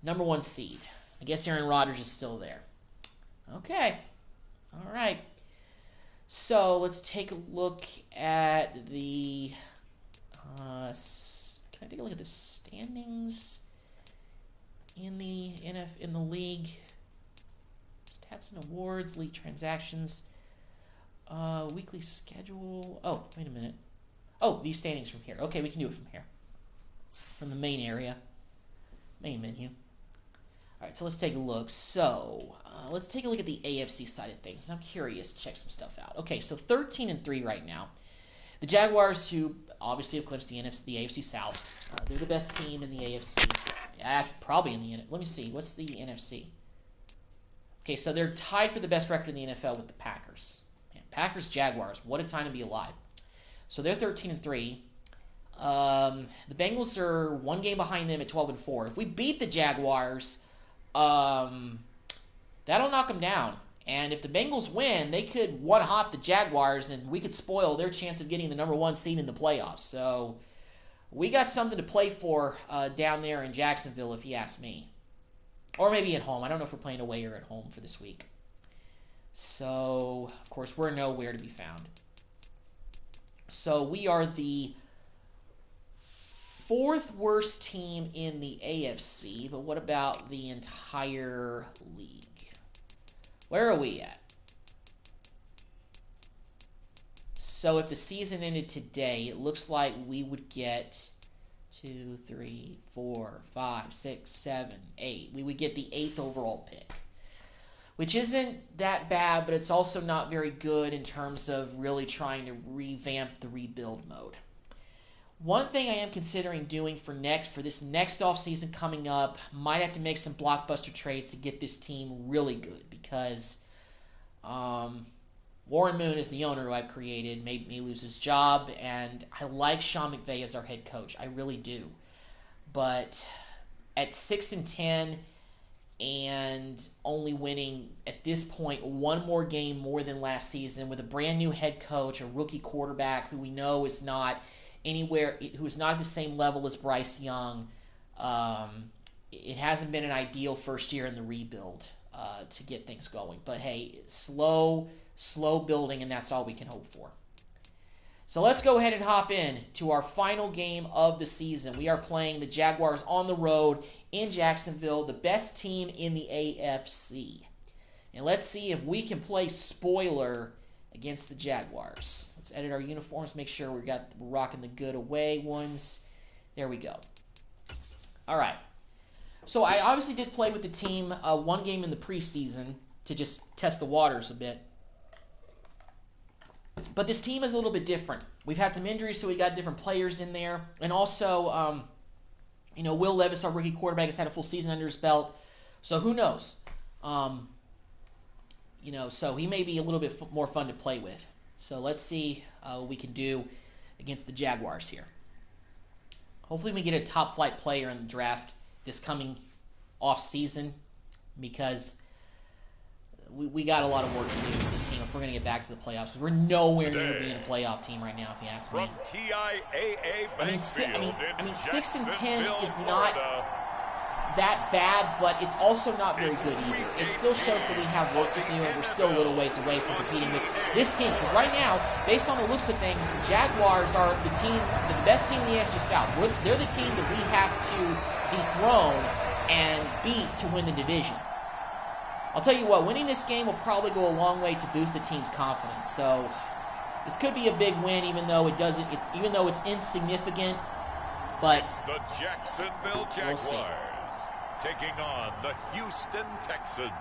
[SPEAKER 1] number 1 seed. I guess Aaron Rodgers is still there. Okay. All right. So let's take a look at the... can I take a look at the standings in the league? Stats and awards, league transactions, weekly schedule. Oh, wait a minute. Oh, these standings from here. Okay, we can do it from here. From the main area. Main menu. All right, so let's take a look. So, let's take a look at the AFC side of things. I'm curious to check some stuff out. Okay, so 13-3 right now. The Jaguars, who obviously have clinched the AFC South. They're the best team in the AFC. Yeah, probably in the NFC. Let me see. What's the NFC? Okay, so they're tied for the best record in the NFL with the Packers. Man, Packers, Jaguars. What a time to be alive. So they're 13-3. The Bengals are 1 game behind them at 12-4. If we beat the Jaguars, that'll knock them down. And if the Bengals win, they could one-hop the Jaguars, and we could spoil their chance of getting the number 1 seed in the playoffs. So we got something to play for down there in Jacksonville, if you ask me. Or maybe at home. I don't know if we're playing away or at home for this week. So, of course, we're nowhere to be found. So we are the 4th worst team in the AFC, but what about the entire league? Where are we at? So if the season ended today, it looks like we would get 2, 3, 4, 5, 6, 7, 8. We would get the 8th overall pick, which isn't that bad, but it's also not very good in terms of really trying to revamp the rebuild mode. One thing I am considering doing for this next offseason coming up, might have to make some blockbuster trades to get this team really good, because Warren Moon is the owner who I've created, made me lose his job, and I like Sean McVay as our head coach. I really do. But at 6-10 and only winning at this point 1 more game more than last season with a brand new head coach, a rookie quarterback who we know is not who is not at the same level as Bryce Young, it hasn't been an ideal first year in the rebuild to get things going. But hey, slow building, and that's all we can hope for. So let's go ahead and hop in to our final game of the season. We are playing the Jaguars on the road in Jacksonville, the best team in the AFC. And let's see if we can play spoiler against the Jaguars. Let's edit our uniforms, make sure we're rocking the good away ones. There we go. All right. So I obviously did play with the team one game in the preseason to just test the waters a bit. But this team is a little bit different. We've had some injuries, so we got different players in there. And also, Will Levis, our rookie quarterback, has had a full season under his belt. So who knows? So he may be a little bit more fun to play with. So let's see what we can do against the Jaguars here. Hopefully we get a top-flight player in the draft this coming off-season, because we got a lot of work to do with this team if we're going to get back to the playoffs. Because we're nowhere near being a playoff team right now, if you ask me. I mean, 6-10 is not that bad, but it's also not very good either. It still shows that we have work to do, and we're still a little ways away from competing with this team. Because right now, based on the looks of things, the Jaguars are the best team in the AFC South. They're the team that we have to dethrone and beat to win the division. I'll tell you what, winning this game will probably go a long way to boost the team's confidence. So this could be a big win, even though it's insignificant. But
[SPEAKER 3] it's the Jacksonville Jaguars taking on the Houston Texans.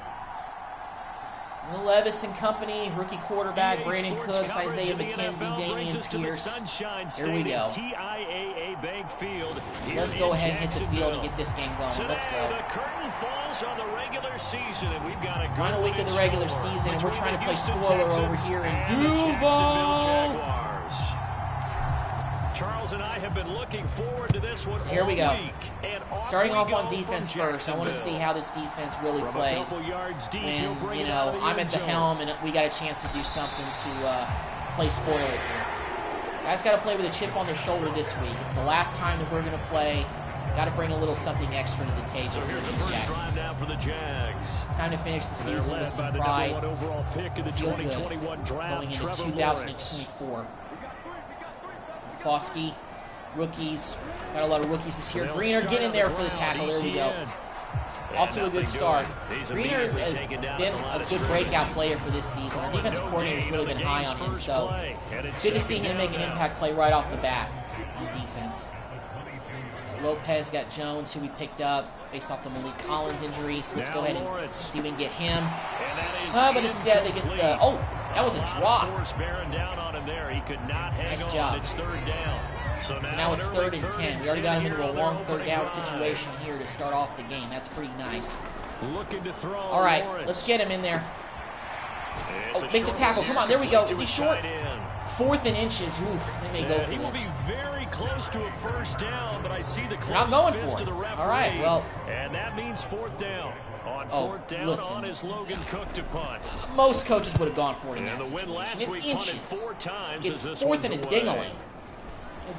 [SPEAKER 1] Will Levis and company, rookie quarterback, Brandon Cooks, Isaiah McKenzie, Damian Pierce. Here we go. So let's go ahead and hit the field and get this game going. Let's go.
[SPEAKER 4] The curtain falls on the regular season, and we've got a
[SPEAKER 1] final week of the regular season, and we're trying to play spoiler over here in Duval.
[SPEAKER 4] Charles and I have been looking forward to this one.
[SPEAKER 1] So here we go. Starting off on defense first. I want to see how this defense really plays. When, I'm at the helm and we got a chance to do something to play spoiler here. Guys got to play with a chip on their shoulder this week. It's the last time that we're going to play. Got to bring a little something extra to the table.
[SPEAKER 4] So here's the first drive now for the Jags.
[SPEAKER 1] It's time to finish the season with some pride. Feel good going into 2024. Foskey, rookies. Got a lot of rookies this year. Greener, get in there for the tackle. There we go. Off to a good start. Greener has been a good breakout player for this season. Our defensive coordinator has really been high on him, so good to see him make an impact play right off the bat on defense. Lopez got Jones, who we picked up based off the Malik Collins injury. So let's go ahead and see if we can get him. But instead they get the... Oh, that was a drop. Nice job. So now it's 3rd and 10. We already got him into a long 3rd down situation here to start off the game. That's pretty nice. All right, let's get him in there. Oh, make the tackle. Come on, there we go. Is he short? 4th and inches. Oof, they may go for this.
[SPEAKER 4] He will be very close to a first down, but I see the
[SPEAKER 1] not going for it. All right, well.
[SPEAKER 4] And that means 4th down. On 4th down,
[SPEAKER 1] listen.
[SPEAKER 4] On is Logan Cook to punt.
[SPEAKER 1] Most coaches would have gone for it in
[SPEAKER 4] and
[SPEAKER 1] that
[SPEAKER 4] the win last
[SPEAKER 1] situation.
[SPEAKER 4] week
[SPEAKER 1] It's inches.
[SPEAKER 4] 4 times
[SPEAKER 1] It's
[SPEAKER 4] as
[SPEAKER 1] 4th and a ding-a-ling.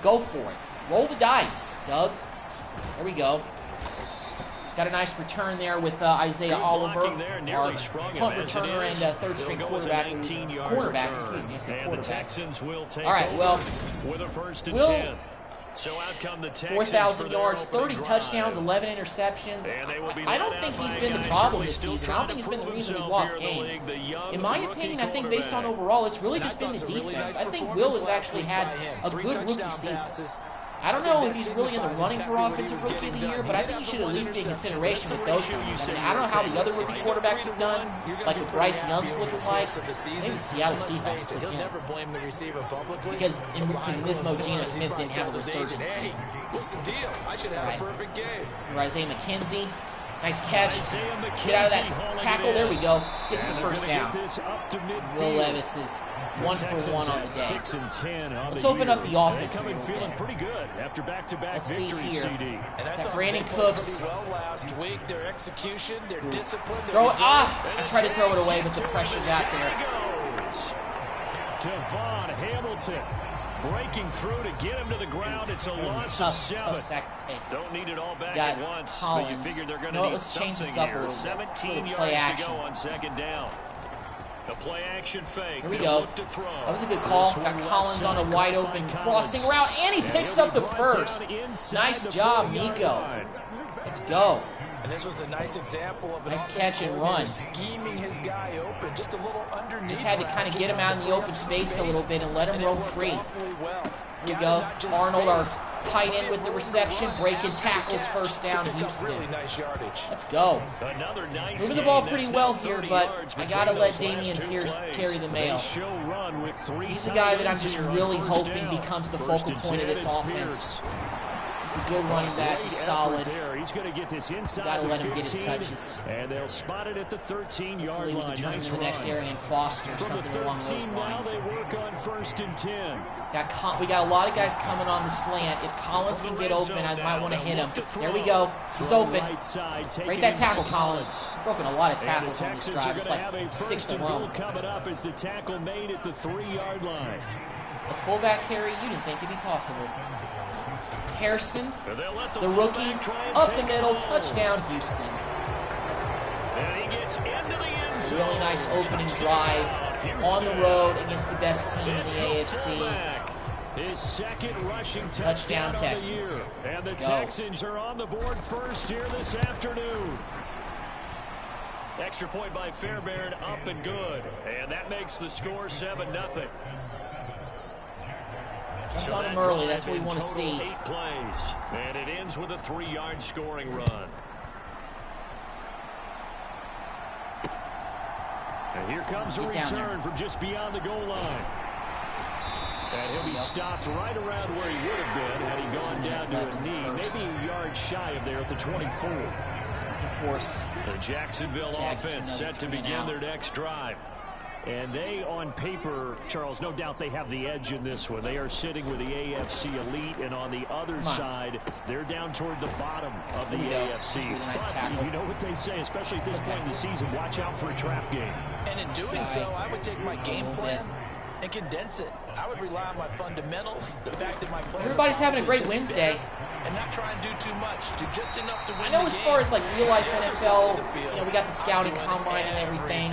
[SPEAKER 1] Go for it. Roll the dice, Doug. There we go. Got a nice return there with Isaiah Oliver, our punt returner and 3rd-string quarterback. Cornerback, excuse me. I said quarterback. All right, well, Will,
[SPEAKER 4] so out come the
[SPEAKER 1] 4,000 yards, 30 touchdowns, 11 interceptions. I don't think he's been the problem this season. I don't think he's been the reason we've lost games. In my opinion, I think based on overall, it's really just been the defense. I think Will has actually had a good rookie season. I don't know if he's really in the running for Offensive Rookie of the Year, but I think he should at least be in consideration with those rookies. I mean, I don't know how the other rookie quarterbacks have done, like what Bryce Young's looking like. Maybe Seattle Seahawks with him. Because in this mode, Geno Smith didn't have a resurgence season. Right. Isaiah McKenzie. Nice catch. Get out of that tackle. There we go. Gets the first down. Will Levis is 1 for 1 on the day. Let's open up the offense a little bit. Let's see here. Got Brandon Cooks. Throw it. I tried to throw it away, but the pressure got there.
[SPEAKER 4] Devon Hamilton breaking through to get him to the ground. It's a loss of 7.
[SPEAKER 1] Tough sack to take.
[SPEAKER 4] Don't need it all back
[SPEAKER 1] Got
[SPEAKER 4] at once.
[SPEAKER 1] Collins.
[SPEAKER 4] But you figure they're going to need
[SPEAKER 1] let's change this
[SPEAKER 4] something
[SPEAKER 1] up a
[SPEAKER 4] here.
[SPEAKER 1] little bit.
[SPEAKER 4] 17
[SPEAKER 1] play
[SPEAKER 4] yards
[SPEAKER 1] action.
[SPEAKER 4] to go on 2nd down. The play action fake.
[SPEAKER 1] Here we go. That was a good call. Got Collins on a wide open crossing route, and he picks up the first. Nice job, Nico. Let's go.
[SPEAKER 5] And this was a nice example of a
[SPEAKER 1] nice catch and run.
[SPEAKER 5] Scheming his guy open, just a little underneath.
[SPEAKER 1] Just had to kind of get him out in the open space a little bit and let him roam free. Here we go. Arnold, our tight end with the reception, breaking tackles, first down, Houston. Let's go. Moving the ball pretty well here, but I got to let Damian Pierce carry the mail. He's a guy that I'm just really hoping becomes the focal point of this offense. He's a good running back. He's solid.
[SPEAKER 4] He's going to get this inside.
[SPEAKER 1] Got to let him get his touches.
[SPEAKER 4] And they'll spot it at the 13-yard line.
[SPEAKER 1] We can turn him to the next area and Foster, something along those lines.
[SPEAKER 4] They work on 1st and 10.
[SPEAKER 1] We got a lot of guys coming on the slant. If Collins can get open, I might want to hit him. There we go. He's open. Break that tackle, Collins. Broken a lot of tackles on this drive. It's like 6 to 1.
[SPEAKER 4] Coming up is the tackle made at the 3-yard line.
[SPEAKER 1] A fullback carry, you didn't think it'd be possible. Hairston, the rookie, up the middle, touchdown, Houston.
[SPEAKER 4] And he gets into the end zone.
[SPEAKER 1] Really nice opening drive on the road against the best team in the AFC.
[SPEAKER 4] His second rushing
[SPEAKER 1] touchdown Texans.
[SPEAKER 4] And the Texans are on the board first here this afternoon. Extra point by Fairbairn, up and good. And that makes the score 7-0.
[SPEAKER 1] Jump on him early. That's what we want to see.
[SPEAKER 4] 8 plays. And it ends with a 3-yard scoring run. And here comes a return from just beyond the goal line. And he'll be stopped right around where he would have been had he gone down to a knee. Maybe a yard shy of there at the 24.
[SPEAKER 1] Of course.
[SPEAKER 4] The Jacksonville offense set to begin their next drive. And they, on paper, Charles, no doubt they have the edge in this one. They are sitting with the AFC elite, and on the other side, they're down toward the bottom of the AFC.
[SPEAKER 1] Really nice tackle.
[SPEAKER 4] You know what they say, especially at this point in the season, watch out for a trap game.
[SPEAKER 5] And in doing so, I would take my game plan and condense it. I would rely on my fundamentals, the fact that my players...
[SPEAKER 1] Everybody's having a great Wednesday.
[SPEAKER 5] And not try and do too much, do just enough to win.
[SPEAKER 1] I know as far as like real life NFL, you know, we got the scouting combine and everything.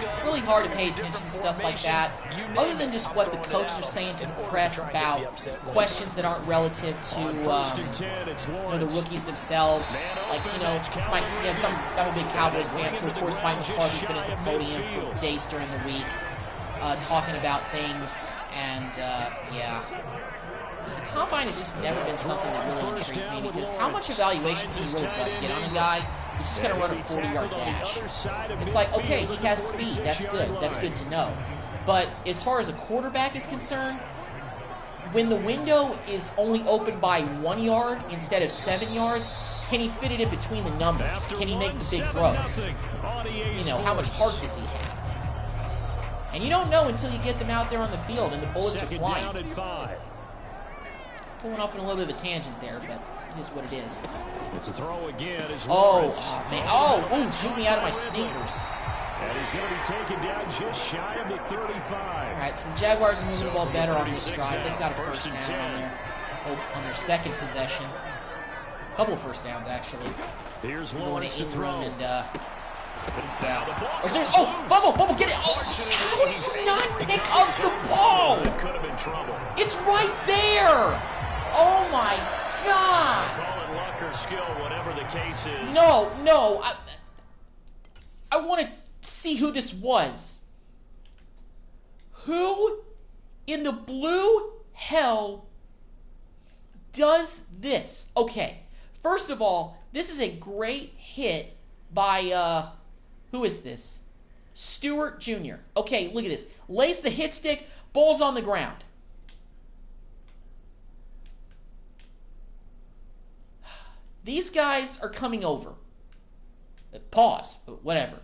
[SPEAKER 1] It's really hard to pay attention to stuff like that, other than just what the coaches are saying to the press about questions that aren't relative to you know, the rookies themselves. Like, you know, because I'm a big Cowboys fan, so of course Mike McCarthy's been at the podium for days during the week, talking about things, and yeah. The combine has just never been something that really intrigues me, because how much evaluation can you really get on a guy who's just going to run a 40-yard dash? It's like, okay, he has speed. That's good. That's good to know. But as far as a quarterback is concerned, when the window is only open by 1 yard instead of 7 yards, can he fit it in between the numbers? Can he make the big throws? You know, how much heart does he have? And you don't know until you get them out there on the field and the bullets are flying. Going off on a little bit of a tangent there, but it is what it is.
[SPEAKER 4] It's a throw again.
[SPEAKER 1] Oh, man. Oh, ooh, shoot me out of my sneakers.
[SPEAKER 4] And he's going to be taken down just shy of the 35.
[SPEAKER 1] All right, so the Jaguars are moving the ball better on this drive. They've got a first down on their second possession. A couple of first downs, actually.
[SPEAKER 4] Here's Lawrence to throw.
[SPEAKER 1] And, Bubble, get it! Oh, how do you not pick up the ball?
[SPEAKER 4] That could have been trouble.
[SPEAKER 1] It's right there! Oh my God!
[SPEAKER 4] Call it luck or skill, whatever the case is.
[SPEAKER 1] No. I want to see who this was. Who in the blue hell does this? Okay, first of all, this is a great hit by, who is this? Stewart Jr. Okay, look at this. Lays the hit stick, ball's on the ground. These guys are coming over. Pause. Whatever.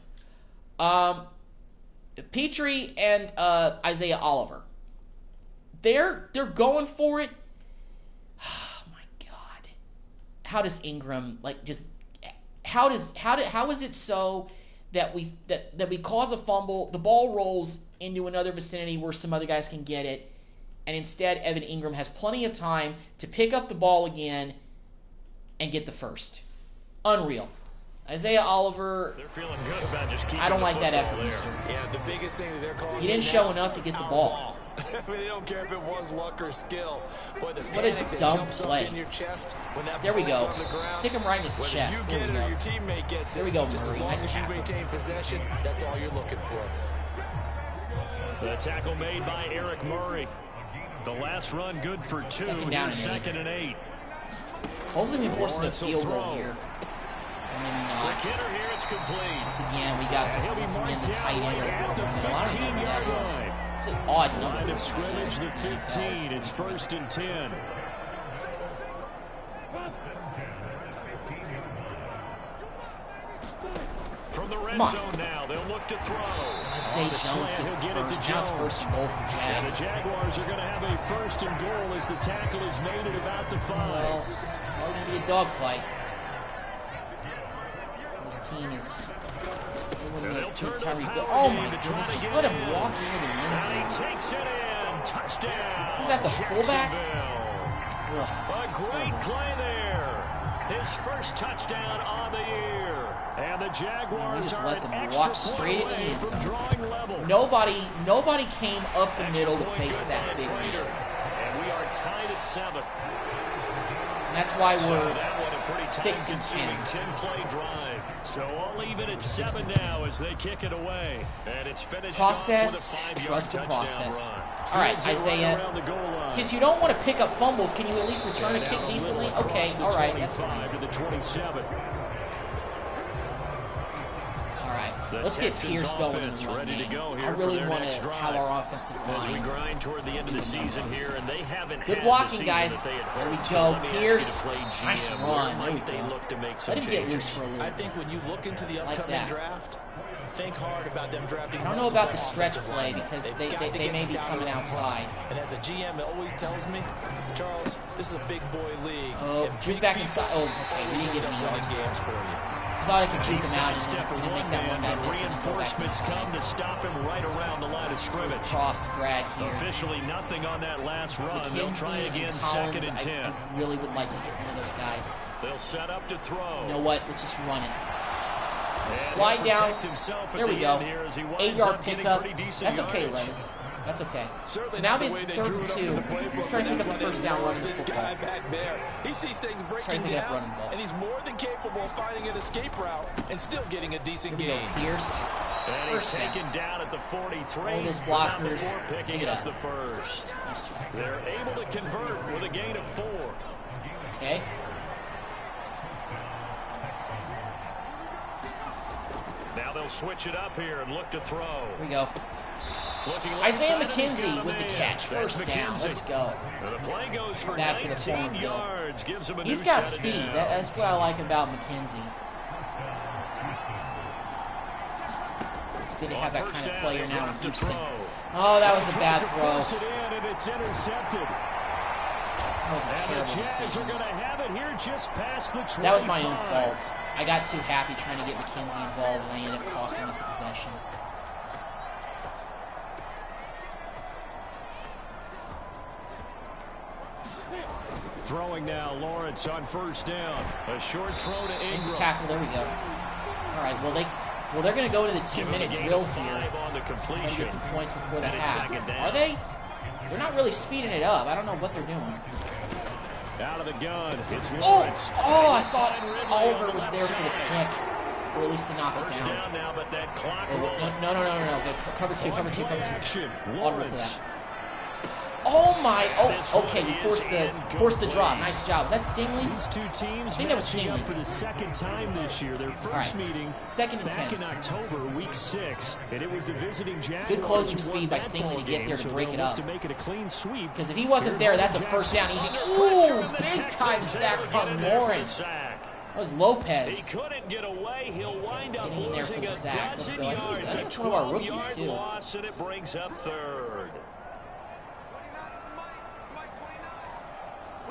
[SPEAKER 1] Petrie and Isaiah Oliver. They're going for it. Oh my God. How does Ingram how is it so that we cause a fumble, the ball rolls into another vicinity where some other guys can get it, and instead Evan Ingram has plenty of time to pick up the ball again and get the first? Unreal. Isaiah Oliver,
[SPEAKER 4] They're feeling good about just keeping
[SPEAKER 1] I don't like that effort,
[SPEAKER 4] there.
[SPEAKER 1] mister.
[SPEAKER 5] Yeah, the biggest thing that they're calling.
[SPEAKER 1] He didn't show enough to get the ball.
[SPEAKER 5] I mean, they don't care if it was luck or skill. But the
[SPEAKER 1] What a
[SPEAKER 5] panic that
[SPEAKER 1] dumb
[SPEAKER 5] jumps up
[SPEAKER 1] play.
[SPEAKER 5] in your chest when that
[SPEAKER 1] There we
[SPEAKER 5] ball's
[SPEAKER 1] go.
[SPEAKER 5] on the ground,
[SPEAKER 1] Stick him right in his
[SPEAKER 5] whether
[SPEAKER 1] chest.
[SPEAKER 5] you
[SPEAKER 1] There
[SPEAKER 5] get
[SPEAKER 1] we
[SPEAKER 5] it or
[SPEAKER 1] go.
[SPEAKER 5] your teammate gets it.
[SPEAKER 1] There we go,
[SPEAKER 5] Just
[SPEAKER 1] Murray.
[SPEAKER 5] as long
[SPEAKER 1] Nice
[SPEAKER 5] as you
[SPEAKER 1] tackle.
[SPEAKER 5] maintain possession, that's all you're looking for.
[SPEAKER 4] The tackle made by Eric Murray. The last run good for 2. Here's 2nd and 8.
[SPEAKER 1] Hopefully we force him to
[SPEAKER 4] Lawrence will
[SPEAKER 1] field goal
[SPEAKER 4] throw.
[SPEAKER 1] here. And then
[SPEAKER 4] The
[SPEAKER 1] not.
[SPEAKER 4] hitter here, it's complete.
[SPEAKER 1] Once again, we got
[SPEAKER 4] He'll be
[SPEAKER 1] once again
[SPEAKER 4] marked
[SPEAKER 1] the
[SPEAKER 4] down
[SPEAKER 1] tight end
[SPEAKER 4] right
[SPEAKER 1] over
[SPEAKER 4] at the
[SPEAKER 1] the middle. I don't know who that
[SPEAKER 4] 15-yard
[SPEAKER 1] is.
[SPEAKER 4] line.
[SPEAKER 1] It's an odd number.
[SPEAKER 4] Line of
[SPEAKER 1] for
[SPEAKER 4] scrimmage, the
[SPEAKER 1] the NFL.
[SPEAKER 4] 15. It's 1st and 10. From the red zone now, they'll look to throw.
[SPEAKER 1] Zay
[SPEAKER 4] On the
[SPEAKER 1] Jones
[SPEAKER 4] slant,
[SPEAKER 1] gets
[SPEAKER 4] he'll
[SPEAKER 1] the
[SPEAKER 4] get it to
[SPEAKER 1] first. Now it's
[SPEAKER 4] Jones.
[SPEAKER 1] 1st and goal for
[SPEAKER 4] And the
[SPEAKER 1] Jags.
[SPEAKER 4] Jaguars are going to have a 1st and goal as the tackle is made at about the 5.
[SPEAKER 1] Well, it's probably going to be a dogfight. This team is still eliminating Tyreek Hill. Oh my goodness, just let him walk into the end
[SPEAKER 4] And he
[SPEAKER 1] zone.
[SPEAKER 4] takes it in. Touchdown.
[SPEAKER 1] Who's that, the fullback?
[SPEAKER 4] Jacksonville.
[SPEAKER 1] Ugh.
[SPEAKER 4] A great play there. His first touchdown on the year. And the Jaguars
[SPEAKER 1] just
[SPEAKER 4] are
[SPEAKER 1] let
[SPEAKER 4] an
[SPEAKER 1] them
[SPEAKER 4] extra
[SPEAKER 1] walk
[SPEAKER 4] point
[SPEAKER 1] straight into
[SPEAKER 4] away
[SPEAKER 1] the end
[SPEAKER 4] from
[SPEAKER 1] zone.
[SPEAKER 4] drawing level.
[SPEAKER 1] Nobody came up the middle to
[SPEAKER 4] Extra
[SPEAKER 1] face
[SPEAKER 4] point
[SPEAKER 1] that
[SPEAKER 4] good
[SPEAKER 1] big
[SPEAKER 4] by
[SPEAKER 1] lead.
[SPEAKER 4] Prater. And we are tied at 7.
[SPEAKER 1] And that's why
[SPEAKER 4] So
[SPEAKER 1] we're
[SPEAKER 4] that one a pretty
[SPEAKER 1] 6 and 10.
[SPEAKER 4] time-consuming 10-play drive. So all even at 7 now as they kick it away. And it's finished
[SPEAKER 1] Process,
[SPEAKER 4] off with a 5-yard
[SPEAKER 1] trust the
[SPEAKER 4] touchdown
[SPEAKER 1] process.
[SPEAKER 4] run.
[SPEAKER 1] All right,
[SPEAKER 4] Fields it
[SPEAKER 1] Isaiah,
[SPEAKER 4] around the goal line.
[SPEAKER 1] since you don't want to pick up fumbles, can you at least return a
[SPEAKER 4] And
[SPEAKER 1] kick
[SPEAKER 4] out a
[SPEAKER 1] decently?
[SPEAKER 4] little
[SPEAKER 1] Okay,
[SPEAKER 4] across the
[SPEAKER 1] all right, that's
[SPEAKER 4] 25
[SPEAKER 1] fine.
[SPEAKER 4] to the 27.
[SPEAKER 1] All right,
[SPEAKER 4] The
[SPEAKER 1] let's get
[SPEAKER 4] Texans
[SPEAKER 1] Pierce going in
[SPEAKER 4] offense
[SPEAKER 1] the run
[SPEAKER 4] ready to
[SPEAKER 1] game.
[SPEAKER 4] go
[SPEAKER 1] I
[SPEAKER 4] here for
[SPEAKER 1] really
[SPEAKER 4] their
[SPEAKER 1] want
[SPEAKER 4] next
[SPEAKER 1] to
[SPEAKER 4] drive.
[SPEAKER 1] have our offensive
[SPEAKER 4] As we
[SPEAKER 1] line.
[SPEAKER 4] grind toward the end of the season here, and they haven't
[SPEAKER 1] Good
[SPEAKER 4] had
[SPEAKER 1] blocking,
[SPEAKER 4] the season
[SPEAKER 1] guys.
[SPEAKER 4] that they had
[SPEAKER 1] There we
[SPEAKER 4] hoped.
[SPEAKER 1] go.
[SPEAKER 4] So let me ask you to
[SPEAKER 1] Pierce.
[SPEAKER 4] play
[SPEAKER 1] Nice
[SPEAKER 4] GM.
[SPEAKER 1] run.
[SPEAKER 4] Where
[SPEAKER 1] There we
[SPEAKER 4] might they
[SPEAKER 1] go.
[SPEAKER 4] look to make some
[SPEAKER 1] Let him get
[SPEAKER 4] changes?
[SPEAKER 1] loose for a little
[SPEAKER 5] I
[SPEAKER 1] bit.
[SPEAKER 5] think when you look into the
[SPEAKER 1] Like
[SPEAKER 5] upcoming
[SPEAKER 1] that.
[SPEAKER 5] draft, think hard about them drafting.
[SPEAKER 1] I don't know about the
[SPEAKER 5] multiple
[SPEAKER 1] stretch
[SPEAKER 5] offensive
[SPEAKER 1] play
[SPEAKER 5] linemen.
[SPEAKER 1] because
[SPEAKER 5] They've
[SPEAKER 1] they
[SPEAKER 5] got to
[SPEAKER 1] may
[SPEAKER 5] get
[SPEAKER 1] be
[SPEAKER 5] scouted
[SPEAKER 1] coming
[SPEAKER 5] up front.
[SPEAKER 1] outside.
[SPEAKER 5] And as a GM, it always tells me, Charles, this is a big boy league.
[SPEAKER 1] Oh,
[SPEAKER 5] and
[SPEAKER 1] juke
[SPEAKER 5] big
[SPEAKER 1] back
[SPEAKER 5] people
[SPEAKER 1] inside. Oh, okay, we
[SPEAKER 5] always
[SPEAKER 1] didn't get
[SPEAKER 5] end
[SPEAKER 1] any
[SPEAKER 5] up
[SPEAKER 1] yards
[SPEAKER 5] winning
[SPEAKER 1] there.
[SPEAKER 5] games for you.
[SPEAKER 1] I thought I could juke him out
[SPEAKER 4] Sidestep
[SPEAKER 1] and
[SPEAKER 4] a
[SPEAKER 1] then make that one guy
[SPEAKER 4] but
[SPEAKER 1] miss and then go back
[SPEAKER 4] reinforcements come
[SPEAKER 1] inside.
[SPEAKER 4] to stop him right around the line of scrimmage.
[SPEAKER 1] Cross drag here.
[SPEAKER 4] Officially nothing on that last run. They'll try
[SPEAKER 1] McKenzie
[SPEAKER 4] again,
[SPEAKER 1] and
[SPEAKER 4] 2nd
[SPEAKER 1] Collins,
[SPEAKER 4] and 10.
[SPEAKER 1] I really would like to get one of those guys.
[SPEAKER 4] They'll set up to throw.
[SPEAKER 1] You know what? Let's just run it.
[SPEAKER 4] And
[SPEAKER 1] Slide
[SPEAKER 4] he'll
[SPEAKER 1] down.
[SPEAKER 4] protect himself at
[SPEAKER 1] There we
[SPEAKER 4] the
[SPEAKER 1] go.
[SPEAKER 4] end here as he winds
[SPEAKER 1] 8-yard
[SPEAKER 4] up getting
[SPEAKER 1] pickup.
[SPEAKER 4] pretty decent
[SPEAKER 1] That's okay,
[SPEAKER 4] yardage.
[SPEAKER 1] Levis. That's okay. So
[SPEAKER 6] Certainly
[SPEAKER 1] now
[SPEAKER 6] not
[SPEAKER 1] we
[SPEAKER 6] the way
[SPEAKER 1] have
[SPEAKER 6] they
[SPEAKER 1] 3rd
[SPEAKER 6] drew
[SPEAKER 1] and
[SPEAKER 6] it up
[SPEAKER 1] 2.
[SPEAKER 6] in the playbook,
[SPEAKER 1] We're trying to
[SPEAKER 6] and
[SPEAKER 1] pick
[SPEAKER 6] that's
[SPEAKER 1] up the
[SPEAKER 6] why
[SPEAKER 1] first
[SPEAKER 6] they
[SPEAKER 1] down
[SPEAKER 6] love
[SPEAKER 1] running the
[SPEAKER 6] this
[SPEAKER 1] football.
[SPEAKER 6] guy back there. He sees things
[SPEAKER 1] Trying
[SPEAKER 6] breaking
[SPEAKER 1] to pick up
[SPEAKER 6] down,
[SPEAKER 1] running ball.
[SPEAKER 6] and he's more than capable of finding an escape route and still getting a decent
[SPEAKER 1] Here we go,
[SPEAKER 6] gain.
[SPEAKER 1] Pierce.
[SPEAKER 4] And he's
[SPEAKER 1] First down.
[SPEAKER 4] taken down at the 43.
[SPEAKER 1] All those
[SPEAKER 4] but not
[SPEAKER 1] blockers.
[SPEAKER 4] before
[SPEAKER 1] Look
[SPEAKER 4] picking
[SPEAKER 1] at
[SPEAKER 4] up
[SPEAKER 1] that.
[SPEAKER 4] the first.
[SPEAKER 1] Nice job.
[SPEAKER 4] They're able to convert with a gain of 4.
[SPEAKER 1] Okay.
[SPEAKER 4] Now they'll switch it up here and look to throw.
[SPEAKER 1] Here we go.
[SPEAKER 4] Looking
[SPEAKER 1] Isaiah
[SPEAKER 4] left side, and he's got
[SPEAKER 1] McKenzie
[SPEAKER 4] him
[SPEAKER 1] with the
[SPEAKER 4] in.
[SPEAKER 1] catch.
[SPEAKER 4] That's
[SPEAKER 1] First down.
[SPEAKER 4] McKenzie.
[SPEAKER 1] Let's go.
[SPEAKER 4] And the play goes for
[SPEAKER 1] Bad for the
[SPEAKER 4] 19
[SPEAKER 1] form, Bill.
[SPEAKER 4] yards. Gives him a
[SPEAKER 1] He's
[SPEAKER 4] new
[SPEAKER 1] got
[SPEAKER 4] set of
[SPEAKER 1] speed.
[SPEAKER 4] downs.
[SPEAKER 1] That's what I like about McKenzie. It's good to have that
[SPEAKER 4] First
[SPEAKER 1] kind of
[SPEAKER 4] down,
[SPEAKER 1] player
[SPEAKER 4] they
[SPEAKER 1] now in
[SPEAKER 4] drop to
[SPEAKER 1] Houston.
[SPEAKER 4] throw.
[SPEAKER 1] Oh, that was a
[SPEAKER 4] Tries
[SPEAKER 1] bad
[SPEAKER 4] to
[SPEAKER 1] throw.
[SPEAKER 4] force it in, and it's intercepted.
[SPEAKER 1] That was a
[SPEAKER 4] And the
[SPEAKER 1] terrible
[SPEAKER 4] Jags are
[SPEAKER 1] decision.
[SPEAKER 4] going to have it here just past the 25.
[SPEAKER 1] That was my own fault. I got too happy trying to get McKenzie involved, and I ended up costing us a possession.
[SPEAKER 4] Throwing now, Lawrence on first down. A short throw to
[SPEAKER 1] Make the
[SPEAKER 4] Ingram.
[SPEAKER 1] tackle. There we go. All right. Well, they're going to go to the
[SPEAKER 4] Give him a
[SPEAKER 1] 2-minute
[SPEAKER 4] gain
[SPEAKER 1] drill
[SPEAKER 4] of
[SPEAKER 1] here.
[SPEAKER 4] 5 on the
[SPEAKER 1] Try to
[SPEAKER 4] completion.
[SPEAKER 1] get some points before the
[SPEAKER 4] And it's
[SPEAKER 1] half.
[SPEAKER 4] second down.
[SPEAKER 1] Are they? They're not really speeding it up. I don't know what they're doing.
[SPEAKER 4] Out of the gun, it's
[SPEAKER 1] Oh!
[SPEAKER 4] Lawrence.
[SPEAKER 1] Oh, I thought
[SPEAKER 4] Find Ridley on
[SPEAKER 1] Oliver
[SPEAKER 4] the
[SPEAKER 1] was
[SPEAKER 4] left
[SPEAKER 1] there for the
[SPEAKER 4] side.
[SPEAKER 1] pick, or at least to knock it
[SPEAKER 4] First
[SPEAKER 1] down.
[SPEAKER 4] down now, but that clock
[SPEAKER 1] Oh,
[SPEAKER 4] rolling.
[SPEAKER 1] no. Go cover two.
[SPEAKER 4] On play
[SPEAKER 1] Cover two.
[SPEAKER 4] action,
[SPEAKER 1] Audible to
[SPEAKER 4] Lawrence.
[SPEAKER 1] that. Oh my!
[SPEAKER 4] This
[SPEAKER 1] Oh,
[SPEAKER 4] one
[SPEAKER 1] okay. We
[SPEAKER 4] is
[SPEAKER 1] forced the drop.
[SPEAKER 4] incomplete.
[SPEAKER 1] Nice job. Was that Stingley?
[SPEAKER 4] These two teams
[SPEAKER 1] I think that was
[SPEAKER 4] matching up
[SPEAKER 1] Stingley.
[SPEAKER 4] for the second time this year. Their first
[SPEAKER 1] right.
[SPEAKER 4] meeting
[SPEAKER 1] 2nd and
[SPEAKER 4] back
[SPEAKER 1] 10.
[SPEAKER 4] in October, week 6, and it was the visiting Jaguars.
[SPEAKER 1] Good closing
[SPEAKER 4] who won
[SPEAKER 1] speed by
[SPEAKER 4] that
[SPEAKER 1] Stingley
[SPEAKER 4] ball
[SPEAKER 1] to get
[SPEAKER 4] game,
[SPEAKER 1] there to
[SPEAKER 4] so
[SPEAKER 1] break
[SPEAKER 4] they'll
[SPEAKER 1] it
[SPEAKER 4] look
[SPEAKER 1] up.
[SPEAKER 4] to make it a clean sweep.
[SPEAKER 1] Because if he wasn't there, that's a first down. Easy. Ooh, big time sack on Lawrence. That was Lopez.
[SPEAKER 4] He couldn't get away. He'll wind up
[SPEAKER 1] Getting in there for
[SPEAKER 4] losing
[SPEAKER 1] the
[SPEAKER 4] a
[SPEAKER 1] sack. Let's
[SPEAKER 4] dozen
[SPEAKER 1] go. I think
[SPEAKER 4] yards.
[SPEAKER 1] he's-
[SPEAKER 4] A
[SPEAKER 1] that's one of our rookies,
[SPEAKER 4] 12-yard
[SPEAKER 1] too.
[SPEAKER 4] loss, and it brings up 3rd.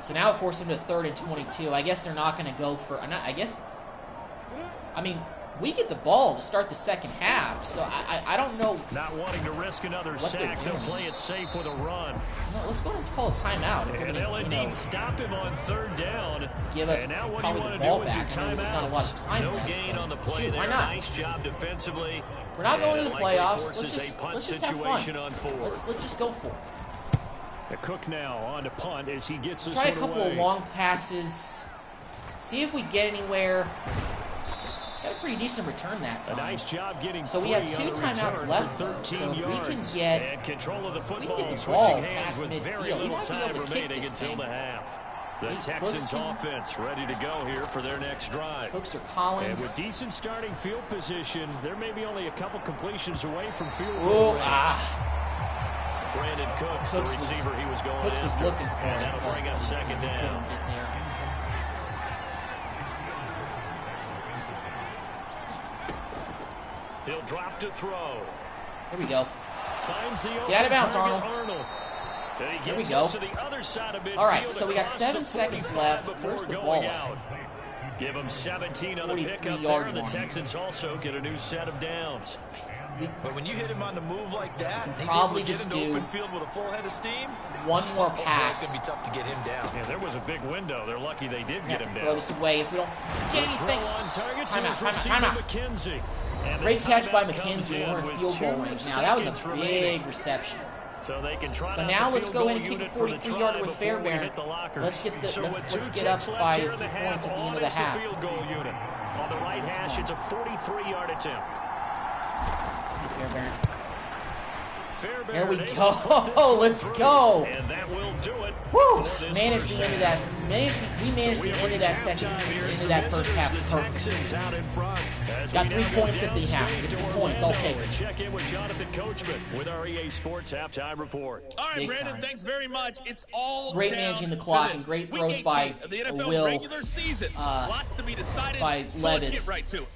[SPEAKER 1] So now it forced him to 3rd and 22. I guess they're not going to go for. I mean, we get the ball to start the second half. So I don't know.
[SPEAKER 4] Not wanting to risk another sack, they'll play it safe with a run.
[SPEAKER 1] No, let's go ahead and call a timeout. If
[SPEAKER 4] And they'll indeed stop him on third down.
[SPEAKER 1] Give us
[SPEAKER 4] and now what
[SPEAKER 1] probably
[SPEAKER 4] do you
[SPEAKER 1] the
[SPEAKER 4] want to
[SPEAKER 1] ball
[SPEAKER 4] do with your
[SPEAKER 1] back. There's not a lot of time
[SPEAKER 4] no
[SPEAKER 1] left.
[SPEAKER 4] gain on the play
[SPEAKER 1] Shoot,
[SPEAKER 4] there.
[SPEAKER 1] why not?
[SPEAKER 4] Nice job defensively.
[SPEAKER 1] We're not going to the playoffs.
[SPEAKER 4] Let's
[SPEAKER 1] Let's just have fun. Let's just go for it.
[SPEAKER 4] The Cook now on to punt as he gets this
[SPEAKER 1] Try a
[SPEAKER 4] one
[SPEAKER 1] couple
[SPEAKER 4] away.
[SPEAKER 1] of long passes. See if we get anywhere. Got a pretty decent return that time.
[SPEAKER 4] A nice job getting
[SPEAKER 1] so we have 2 timeouts left, though. So if we can get
[SPEAKER 4] and control of the football,
[SPEAKER 1] the ball
[SPEAKER 4] switching hands
[SPEAKER 1] past
[SPEAKER 4] with very
[SPEAKER 1] midfield, we
[SPEAKER 4] little
[SPEAKER 1] might be
[SPEAKER 4] time
[SPEAKER 1] able to kick
[SPEAKER 4] remaining
[SPEAKER 1] this
[SPEAKER 4] until
[SPEAKER 1] thing.
[SPEAKER 4] the half. The
[SPEAKER 1] Cooks
[SPEAKER 4] Texans
[SPEAKER 1] can-
[SPEAKER 4] offense ready to go here for their next drive.
[SPEAKER 1] Cooks or
[SPEAKER 4] And
[SPEAKER 1] Collins.
[SPEAKER 4] with decent starting field position, there may be only a couple completions away from field
[SPEAKER 1] Ooh,
[SPEAKER 4] goal range. Brandon Cooks, the receiver he was going
[SPEAKER 1] Cooks was
[SPEAKER 4] after.
[SPEAKER 1] looking for
[SPEAKER 4] And
[SPEAKER 1] it.
[SPEAKER 4] that'll bring up second down. He'll drop to throw.
[SPEAKER 1] Here we go.
[SPEAKER 4] Finds the
[SPEAKER 1] Get out of bounds,
[SPEAKER 4] target,
[SPEAKER 1] Arnold.
[SPEAKER 4] And he
[SPEAKER 1] There we
[SPEAKER 4] gets
[SPEAKER 1] go.
[SPEAKER 4] us to the other side of midfield.
[SPEAKER 1] All right, so we got
[SPEAKER 4] across
[SPEAKER 1] 7
[SPEAKER 4] the
[SPEAKER 1] seconds
[SPEAKER 4] 45
[SPEAKER 1] left.
[SPEAKER 4] before
[SPEAKER 1] Where's the
[SPEAKER 4] going
[SPEAKER 1] ball
[SPEAKER 4] out. Give them 17 on the
[SPEAKER 1] 43
[SPEAKER 4] pickup there,
[SPEAKER 1] yard
[SPEAKER 4] and the
[SPEAKER 1] line.
[SPEAKER 4] Texans also get a new set of downs.
[SPEAKER 5] But when you hit him on the move like that, he's
[SPEAKER 1] probably
[SPEAKER 5] able to get
[SPEAKER 1] just
[SPEAKER 5] into
[SPEAKER 1] do
[SPEAKER 5] open field with a full head of steam.
[SPEAKER 1] one more
[SPEAKER 5] It's
[SPEAKER 1] pass.
[SPEAKER 5] going to be tough to get him down.
[SPEAKER 4] Yeah, there was a big window. They're lucky they did get him
[SPEAKER 1] Throw
[SPEAKER 4] down.
[SPEAKER 1] this away if we don't get
[SPEAKER 4] The throw
[SPEAKER 1] anything.
[SPEAKER 4] on target to
[SPEAKER 1] Timeout,
[SPEAKER 4] his
[SPEAKER 1] timeout,
[SPEAKER 4] receiver,
[SPEAKER 1] timeout.
[SPEAKER 4] McKenzie. And the
[SPEAKER 1] Great catch by
[SPEAKER 4] timeout comes
[SPEAKER 1] McKenzie. We're in
[SPEAKER 4] with
[SPEAKER 1] field goal
[SPEAKER 4] 2
[SPEAKER 1] range now. That was a
[SPEAKER 4] seconds
[SPEAKER 1] big
[SPEAKER 4] remaining.
[SPEAKER 1] reception.
[SPEAKER 4] So they can try
[SPEAKER 1] So
[SPEAKER 4] out
[SPEAKER 1] now
[SPEAKER 4] the
[SPEAKER 1] let's
[SPEAKER 4] field
[SPEAKER 1] go goal
[SPEAKER 4] goal
[SPEAKER 1] ahead and kick a
[SPEAKER 4] unit for the
[SPEAKER 1] 43-yarder
[SPEAKER 4] try
[SPEAKER 1] with
[SPEAKER 4] before we
[SPEAKER 1] Fairbairn.
[SPEAKER 4] hit the lockers.
[SPEAKER 1] Let's get the
[SPEAKER 4] So with
[SPEAKER 1] let's
[SPEAKER 4] 2
[SPEAKER 1] get up
[SPEAKER 4] ticks
[SPEAKER 1] by
[SPEAKER 4] left
[SPEAKER 1] a
[SPEAKER 4] here in
[SPEAKER 1] few
[SPEAKER 4] the
[SPEAKER 1] points
[SPEAKER 4] half,
[SPEAKER 1] at the end
[SPEAKER 4] on
[SPEAKER 1] of the
[SPEAKER 4] is
[SPEAKER 1] half.
[SPEAKER 4] field goal unit. On the right hash, it's a 43-yard attempt.
[SPEAKER 1] Fairbairn.
[SPEAKER 4] Fairbairn
[SPEAKER 1] There we
[SPEAKER 4] able to
[SPEAKER 1] go.
[SPEAKER 4] put this one
[SPEAKER 1] Let's
[SPEAKER 4] through.
[SPEAKER 1] go.
[SPEAKER 4] And that will do it.
[SPEAKER 1] Woo!
[SPEAKER 4] for this
[SPEAKER 1] Managed
[SPEAKER 4] first
[SPEAKER 1] the end of
[SPEAKER 4] half.
[SPEAKER 1] that. We managed the end of that second, into that first half perfectly. Got 3 points at the half. Get 3 points. I'll take it.
[SPEAKER 4] Check in with Jonathan Coachman with our EA Sports halftime report.
[SPEAKER 7] All right,
[SPEAKER 1] Big
[SPEAKER 7] Brandon,
[SPEAKER 1] time.
[SPEAKER 7] thanks very much. It's all
[SPEAKER 1] Great
[SPEAKER 7] down
[SPEAKER 1] managing the
[SPEAKER 7] to
[SPEAKER 1] clock
[SPEAKER 7] this.
[SPEAKER 1] and great
[SPEAKER 7] Week
[SPEAKER 1] throws
[SPEAKER 7] 18
[SPEAKER 1] by
[SPEAKER 7] of the NFL
[SPEAKER 1] Will,
[SPEAKER 7] regular season. Lots to be decided.
[SPEAKER 1] by
[SPEAKER 7] so let's
[SPEAKER 1] Levis.
[SPEAKER 7] get right to it.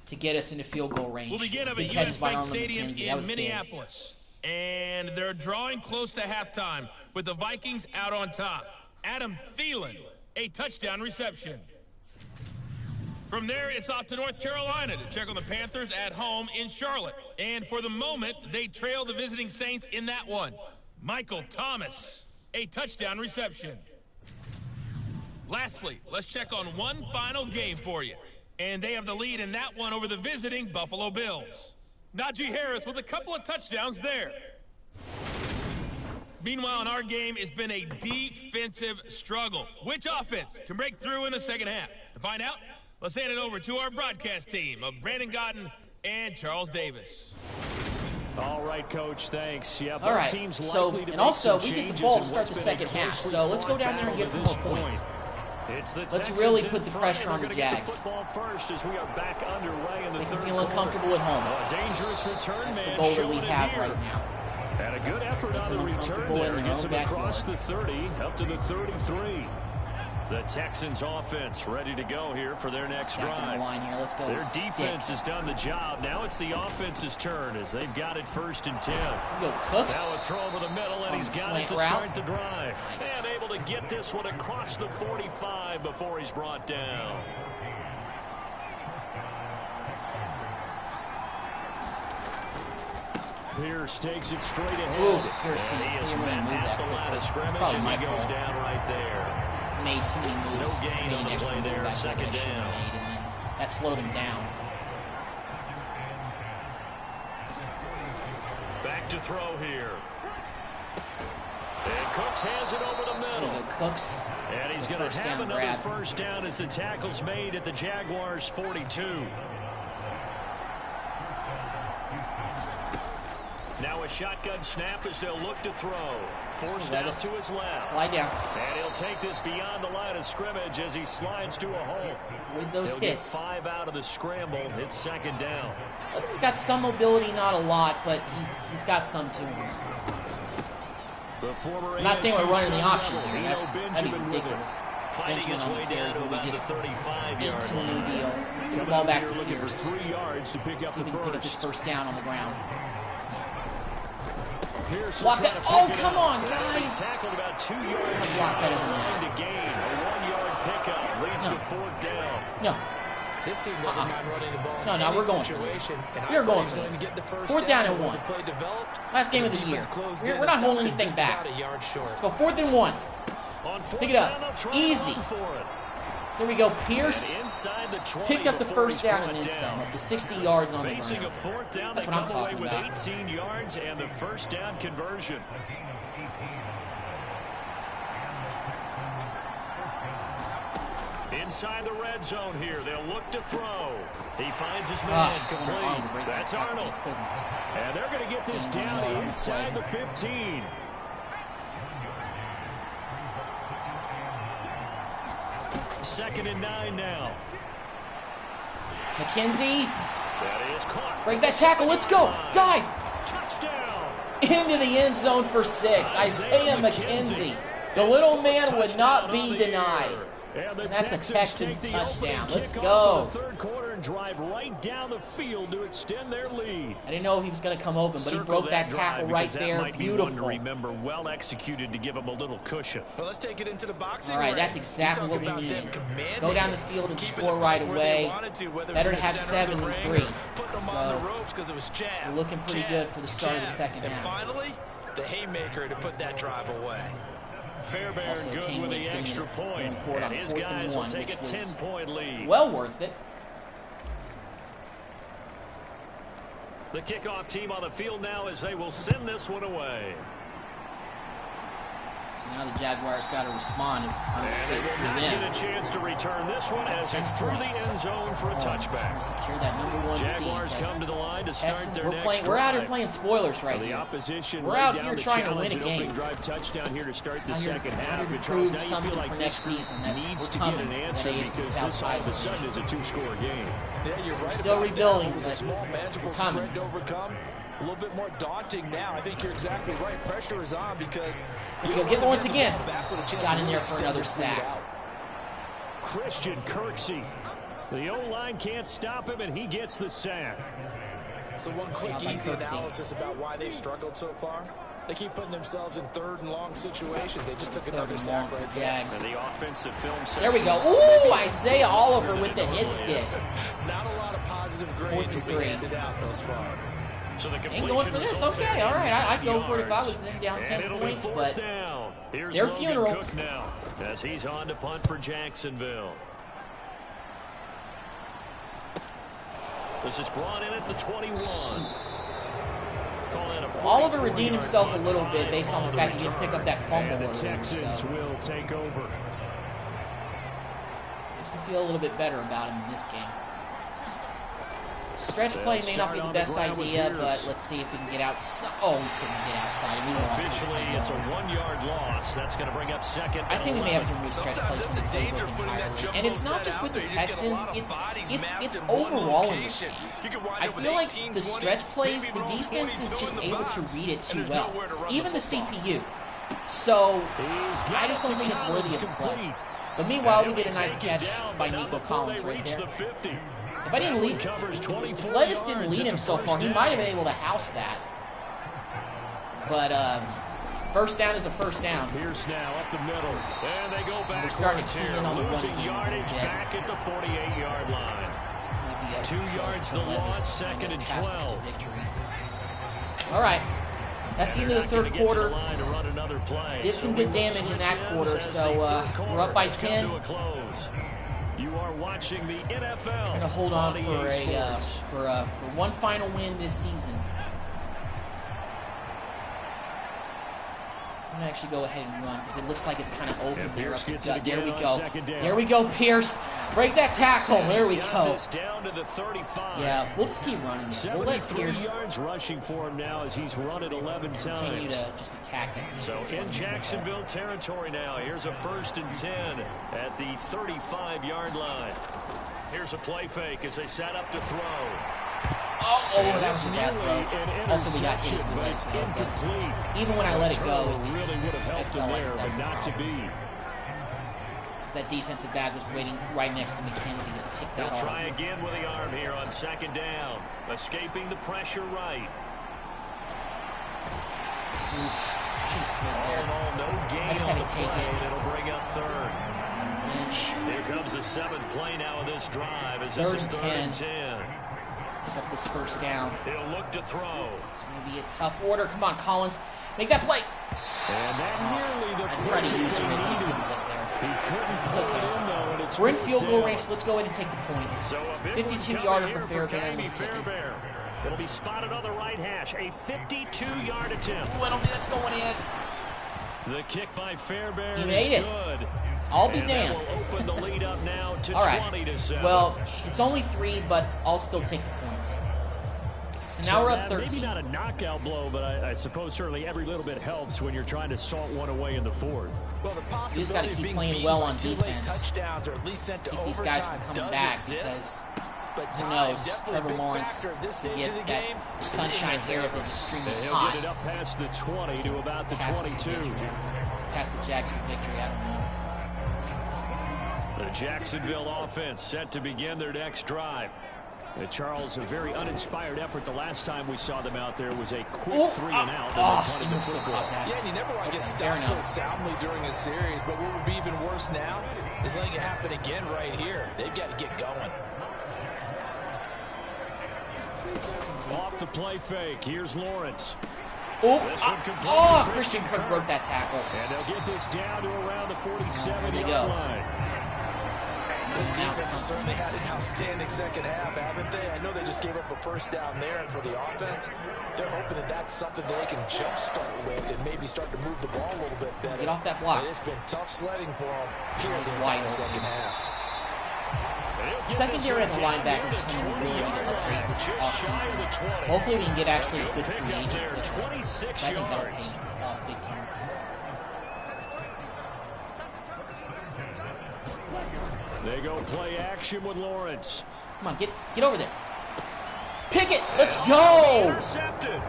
[SPEAKER 1] To get us into field goal range.
[SPEAKER 7] We'll begin up
[SPEAKER 1] Big
[SPEAKER 7] at
[SPEAKER 1] catches
[SPEAKER 7] US
[SPEAKER 1] by
[SPEAKER 7] Bank
[SPEAKER 1] Arnold
[SPEAKER 7] Stadium
[SPEAKER 1] McKenzie. That
[SPEAKER 7] in
[SPEAKER 1] was big.
[SPEAKER 7] Minneapolis. And they're drawing close to halftime with the Vikings out on top. Adam Thielen, a touchdown reception. From there, it's off to North Carolina to check on the Panthers at home in Charlotte. And for the moment, they trail the visiting Saints in that one. Michael Thomas, a touchdown reception. Lastly, let's check on one final game for you. And they have the lead in that one over the visiting Buffalo Bills. Najee Harris with a couple of touchdowns there. Meanwhile, in our game, it's been a defensive struggle. Which offense can break through in the second half? To find out, let's hand it over to our broadcast team of Brandon Gotten and Charles Davis.
[SPEAKER 4] All right, Coach, thanks. Yeah,
[SPEAKER 1] All right.
[SPEAKER 4] teams
[SPEAKER 1] So,
[SPEAKER 4] likely to
[SPEAKER 1] and
[SPEAKER 4] make
[SPEAKER 1] also,
[SPEAKER 4] some
[SPEAKER 1] we get the
[SPEAKER 4] changes
[SPEAKER 1] ball
[SPEAKER 4] in
[SPEAKER 1] to start
[SPEAKER 4] what's
[SPEAKER 1] the
[SPEAKER 4] been a
[SPEAKER 1] second half.
[SPEAKER 4] closely
[SPEAKER 1] So let's go
[SPEAKER 4] fought
[SPEAKER 1] down there and
[SPEAKER 4] battle
[SPEAKER 1] get
[SPEAKER 4] to
[SPEAKER 1] some more
[SPEAKER 4] this
[SPEAKER 1] points.
[SPEAKER 4] point. It's the
[SPEAKER 1] Let's
[SPEAKER 4] Texans
[SPEAKER 1] really
[SPEAKER 4] in
[SPEAKER 1] put the
[SPEAKER 4] front,
[SPEAKER 1] pressure
[SPEAKER 4] and
[SPEAKER 1] on
[SPEAKER 4] we're
[SPEAKER 1] the
[SPEAKER 4] gonna get
[SPEAKER 1] Jags.
[SPEAKER 4] football first as we are back underway in the
[SPEAKER 1] They can
[SPEAKER 4] third
[SPEAKER 1] feel
[SPEAKER 4] quarter.
[SPEAKER 1] uncomfortable at home.
[SPEAKER 4] A dangerous return
[SPEAKER 1] That's
[SPEAKER 4] man
[SPEAKER 1] the goal that we
[SPEAKER 4] showing it
[SPEAKER 1] have
[SPEAKER 4] here.
[SPEAKER 1] right now.
[SPEAKER 4] And a good effort on the
[SPEAKER 1] Feel
[SPEAKER 4] return
[SPEAKER 1] uncomfortable
[SPEAKER 4] there.
[SPEAKER 1] in their
[SPEAKER 4] Gets
[SPEAKER 1] own
[SPEAKER 4] him across
[SPEAKER 1] backyard.
[SPEAKER 4] the 30, up to the 33. The Texans offense ready to go here for their next
[SPEAKER 1] Stacking
[SPEAKER 4] drive.
[SPEAKER 1] the line here. Let's go.
[SPEAKER 4] Their
[SPEAKER 1] Stick.
[SPEAKER 4] defense has done the job. Now it's the offense's turn as they've got it 1st and 10.
[SPEAKER 1] Go Cooks.
[SPEAKER 4] Now a throw over the middle, and
[SPEAKER 1] On
[SPEAKER 4] he's
[SPEAKER 1] the
[SPEAKER 4] got
[SPEAKER 1] slant
[SPEAKER 4] it to
[SPEAKER 1] route.
[SPEAKER 4] start the drive.
[SPEAKER 1] Nice.
[SPEAKER 4] And able to get this one across the 45 before he's brought down. Pierce takes it straight ahead.
[SPEAKER 1] Ooh, Pierce,
[SPEAKER 4] And he is
[SPEAKER 1] he really
[SPEAKER 4] met
[SPEAKER 1] moved
[SPEAKER 4] at
[SPEAKER 1] that
[SPEAKER 4] the line
[SPEAKER 1] quickly.
[SPEAKER 4] of scrimmage,
[SPEAKER 1] Probably
[SPEAKER 4] and
[SPEAKER 1] my
[SPEAKER 4] he goes
[SPEAKER 1] fault.
[SPEAKER 4] down right there.
[SPEAKER 1] Made too many moves.
[SPEAKER 4] No gain
[SPEAKER 1] made
[SPEAKER 4] on
[SPEAKER 1] an
[SPEAKER 4] the
[SPEAKER 1] extra
[SPEAKER 4] play
[SPEAKER 1] move
[SPEAKER 4] there,
[SPEAKER 1] back
[SPEAKER 4] second
[SPEAKER 1] that I shouldn't
[SPEAKER 4] down.
[SPEAKER 1] have made, and then that slowed him down.
[SPEAKER 4] Back to throw here. And Cooks has it over the middle.
[SPEAKER 1] There we go, Cooks.
[SPEAKER 4] And he's going to
[SPEAKER 1] First
[SPEAKER 4] have
[SPEAKER 1] down
[SPEAKER 4] another
[SPEAKER 1] grab.
[SPEAKER 4] first down as the tackle's made at the Jaguars' 42. Now a shotgun snap as they'll look to throw. Forced out to his left.
[SPEAKER 1] Slide down.
[SPEAKER 4] And he'll take this beyond the line of scrimmage as he slides to a hole.
[SPEAKER 1] With those
[SPEAKER 4] He'll get
[SPEAKER 1] hits.
[SPEAKER 4] 5 out of the scramble. It's second down.
[SPEAKER 1] He's got some mobility, not a lot, but he's got some to him.
[SPEAKER 4] The former
[SPEAKER 1] I'm not saying we're
[SPEAKER 4] AFC
[SPEAKER 1] running the
[SPEAKER 4] Sun
[SPEAKER 1] option
[SPEAKER 4] Devil,
[SPEAKER 1] here.
[SPEAKER 4] Eno
[SPEAKER 1] That'd be
[SPEAKER 4] Benjamin with it.
[SPEAKER 1] ridiculous.
[SPEAKER 4] Fighting
[SPEAKER 1] Benjamin
[SPEAKER 4] his
[SPEAKER 1] on
[SPEAKER 4] way
[SPEAKER 1] the carry,
[SPEAKER 4] down to
[SPEAKER 1] but we
[SPEAKER 4] about the
[SPEAKER 1] just
[SPEAKER 4] 35-yard
[SPEAKER 1] into a new
[SPEAKER 4] line.
[SPEAKER 1] deal. Let's get the
[SPEAKER 4] Coming
[SPEAKER 1] ball
[SPEAKER 4] up
[SPEAKER 1] back
[SPEAKER 4] here
[SPEAKER 1] to
[SPEAKER 4] looking for
[SPEAKER 1] Pierce.
[SPEAKER 4] 3 yards to pick up
[SPEAKER 1] See if
[SPEAKER 4] the
[SPEAKER 1] we can pick up this
[SPEAKER 4] first.
[SPEAKER 1] first down on the ground.
[SPEAKER 4] Pierce
[SPEAKER 1] Block
[SPEAKER 4] trying
[SPEAKER 1] that.
[SPEAKER 4] to
[SPEAKER 1] Oh,
[SPEAKER 4] pick it
[SPEAKER 1] come
[SPEAKER 4] up.
[SPEAKER 1] on,
[SPEAKER 4] That'll be
[SPEAKER 1] guys.
[SPEAKER 4] Tackled about 2 yards
[SPEAKER 1] Block
[SPEAKER 4] shy
[SPEAKER 1] better
[SPEAKER 4] of
[SPEAKER 1] than
[SPEAKER 4] the
[SPEAKER 1] that.
[SPEAKER 4] line to gain. A 1-yard pickup leads
[SPEAKER 1] No.
[SPEAKER 4] to 4th down.
[SPEAKER 1] No.
[SPEAKER 5] This team doesn't mind running the ball.
[SPEAKER 1] No, we're going for this. We're going for this. 4th down and 1. Last game of the year. We're not holding anything back. Let's go 4th and 1. Pick it up. Easy. There we go. Pierce picked up the 1st down and then some, up to 60 yards on the ground. That's what I'm talking about.
[SPEAKER 4] 18 yards and the 1st down conversion. Inside the red zone here. They'll look to throw. He finds his man complete. That's Arnold. And they're going to get this down inside the 15. Second and 9 now.
[SPEAKER 1] McKenzie.
[SPEAKER 4] That is caught.
[SPEAKER 1] Break that tackle. Let's go. Dive.
[SPEAKER 4] Touchdown.
[SPEAKER 1] Into the end zone for 6. Isaiah McKenzie. The little man would not be denied. And that's a Texans touchdown. Let's go.
[SPEAKER 4] Third quarter and drive right down the field to extend their lead.
[SPEAKER 1] I didn't know he was going to come open, but he broke that tackle right there. Beautiful.
[SPEAKER 4] Remember, well executed to give him a little cushion.
[SPEAKER 5] Well, let's take it into the boxing.
[SPEAKER 1] All right, that's exactly what we needed. Go down the field and score right away. Better to have 7 than 3. So we're looking pretty good for the start of the second half.
[SPEAKER 5] And finally, the haymaker to put that drive away.
[SPEAKER 4] Fairbairn good with the extra point, and his guys will take a 10-point lead.
[SPEAKER 1] Well worth it.
[SPEAKER 4] The kickoff team on the field now as they will send this one away.
[SPEAKER 1] So now the Jaguars got to respond.
[SPEAKER 4] And they will not get a chance to return this one as it's through the end zone for a touchback.
[SPEAKER 1] Secure that #1 seed.
[SPEAKER 4] Jaguars come to the line to start their next drive.
[SPEAKER 1] We're out here playing spoilers right
[SPEAKER 4] here.
[SPEAKER 1] We're out here trying to win a game.
[SPEAKER 4] Drive touchdown here to start the second half.
[SPEAKER 1] To prove something for next season that
[SPEAKER 4] needs to get an answer because this all of a sudden is a 2-score game.
[SPEAKER 5] Yeah, you're right.
[SPEAKER 1] Still rebuilding,
[SPEAKER 5] but small manageable spread to overcome. A little bit more daunting now. I think you're exactly right. Pressure is on because
[SPEAKER 1] here we go. Get Lawrence again. Got in there for another sack.
[SPEAKER 4] Christian Kirksey. The O-line can't stop him, and he gets the sack.
[SPEAKER 5] So one quick, easy analysis about why they've struggled so far. They keep putting themselves in 3rd and long situations. They just took another sack right there.
[SPEAKER 4] And the offensive film
[SPEAKER 1] there we go. Ooh, Isaiah Oliver with the hit stick.
[SPEAKER 5] Not a lot of positive grades will be handed out thus far.
[SPEAKER 4] So the
[SPEAKER 1] ain't going for this. Okay, all right. I'd go for it if I was then down 10 points, but their funeral.
[SPEAKER 4] Cook now as he's on to punt for Jacksonville. This is brought in at the 21.
[SPEAKER 1] Oliver redeemed himself a little bit based on the fact he didn't pick up that fumble.
[SPEAKER 4] And the Texans will take over.
[SPEAKER 1] Makes me feel a little bit better about him in this game. Stretch play may not be the best idea, but let's see if we can get outside. Oh, we couldn't get outside. And we lost.
[SPEAKER 4] Officially, it's a 1-yard loss. That's going to bring up second.
[SPEAKER 1] I think we may have to remove stretch plays from the playbook entirely. And it's not just with the Texans. It's overall in this game. I feel like the stretch plays, the defense is just able to read it too well. Even the CPU. So I just don't think it's worthy of play. But meanwhile, we get a nice catch by Nico Collins right there. If I didn't lead, if Levis didn't lead him so far, he might have been able to house that. But 1st down is a 1st down.
[SPEAKER 4] Pierce now up the middle, and they go back.
[SPEAKER 1] We're starting to key in on the
[SPEAKER 4] losing yardage back at the 48-yard line. 2 yards the loss, 2nd and 12.
[SPEAKER 1] All right. That's the end of the 3rd quarter. Did some good damage in that quarter, so we're up by 10.
[SPEAKER 4] You are watching the NFL.
[SPEAKER 1] Going to hold on for one final win this season. I'm going to actually go ahead and run because it looks like it's kind of open there up the gut. There we go. There we go, Pierce. Break that tackle. There we go.
[SPEAKER 4] Down to the 35.
[SPEAKER 1] Yeah, we'll just keep running. We'll let Pierce.
[SPEAKER 4] Yards rushing for him now as he's run it 11 times.
[SPEAKER 1] Continue to just attack that.
[SPEAKER 4] So in Jacksonville territory now. Here's a 1st and 10 at the 35-yard line. Here's a play fake as they set up to throw.
[SPEAKER 1] Oh, that was a bad throw. Also, we got hit as we let it go. But even when I let it go, it
[SPEAKER 4] really would have helped him there, but not to be.
[SPEAKER 1] That defensive back was waiting right next to McKenzie to pick that off.
[SPEAKER 4] He'll try again with the arm here on 2nd down. Escaping the pressure right.
[SPEAKER 1] Should have slid there.
[SPEAKER 4] No gain
[SPEAKER 1] I just had to take it.
[SPEAKER 4] It'll bring up 3rd.
[SPEAKER 1] Bench.
[SPEAKER 4] Here comes the 7th play now in this drive. As this is 3rd and 10.
[SPEAKER 1] Let's pick up this first down.
[SPEAKER 4] He'll look to throw.
[SPEAKER 1] It's going to be a tough order. Come on, Collins. Make that play.
[SPEAKER 4] And that nearly the
[SPEAKER 1] I tried to use him.
[SPEAKER 4] He couldn't put it in, though, and it's
[SPEAKER 1] We're in field goal range, so let's go ahead and take the points.
[SPEAKER 4] So a
[SPEAKER 1] 52-yarder for Fairbairn.
[SPEAKER 4] It'll be spotted on the right hash. A 52-yard attempt.
[SPEAKER 1] Ooh, I don't think that's going in.
[SPEAKER 4] The kick by Fairbairn
[SPEAKER 1] He made
[SPEAKER 4] is
[SPEAKER 1] it.
[SPEAKER 4] good.
[SPEAKER 1] I'll be
[SPEAKER 4] And
[SPEAKER 1] damned.
[SPEAKER 4] that will open the lead up now to
[SPEAKER 1] All right.
[SPEAKER 4] 20-7.
[SPEAKER 1] Well, it's only 3, but I'll still take the points. So now we're up 13.
[SPEAKER 4] Maybe not a knockout blow, but I suppose certainly every little bit helps when you're trying to salt one away in the 4th.
[SPEAKER 5] Well, the
[SPEAKER 1] You just got to keep playing well on defense.
[SPEAKER 5] Touchdowns, or at least sent to
[SPEAKER 1] Keep these guys from coming back because who knows? Trevor Lawrence could get that sunshine hair if it's extremely
[SPEAKER 4] He'll
[SPEAKER 1] hot.
[SPEAKER 4] get it up past the 20 to about the
[SPEAKER 1] Passes to
[SPEAKER 4] 22.
[SPEAKER 1] victory. Past the Jackson victory, I don't know.
[SPEAKER 4] The Jacksonville offense set to begin their next drive. Charles, a very uninspired effort the last time we saw them out there was a quick 3 and out.
[SPEAKER 1] He must have caught that.
[SPEAKER 5] Yeah, and you never want to get stopped so soundly during a series, but what would be even worse now is letting it happen again right here. They've got to get going.
[SPEAKER 4] Off the play fake, here's Lawrence.
[SPEAKER 1] Christian Kirk broke that tackle.
[SPEAKER 4] And they'll get this down to around the 47-yard line.
[SPEAKER 5] This defense has certainly had an outstanding second half, haven't they? I know they just gave up a first down there, and for the offense, they're hoping that that's something they can jumpstart with and maybe start to move the ball a little bit better.
[SPEAKER 1] Get off that block.
[SPEAKER 5] But it's been tough sledding for them here in the entire second half.
[SPEAKER 1] Secondary and the linebackers is something we really need to upgrade this offseason. Hopefully we can get actually a good free agent with it. I think that'll pay off big time.
[SPEAKER 4] They go play action with Lawrence.
[SPEAKER 1] Come on, get over there. Pick it. Let's go.
[SPEAKER 4] Intercepted.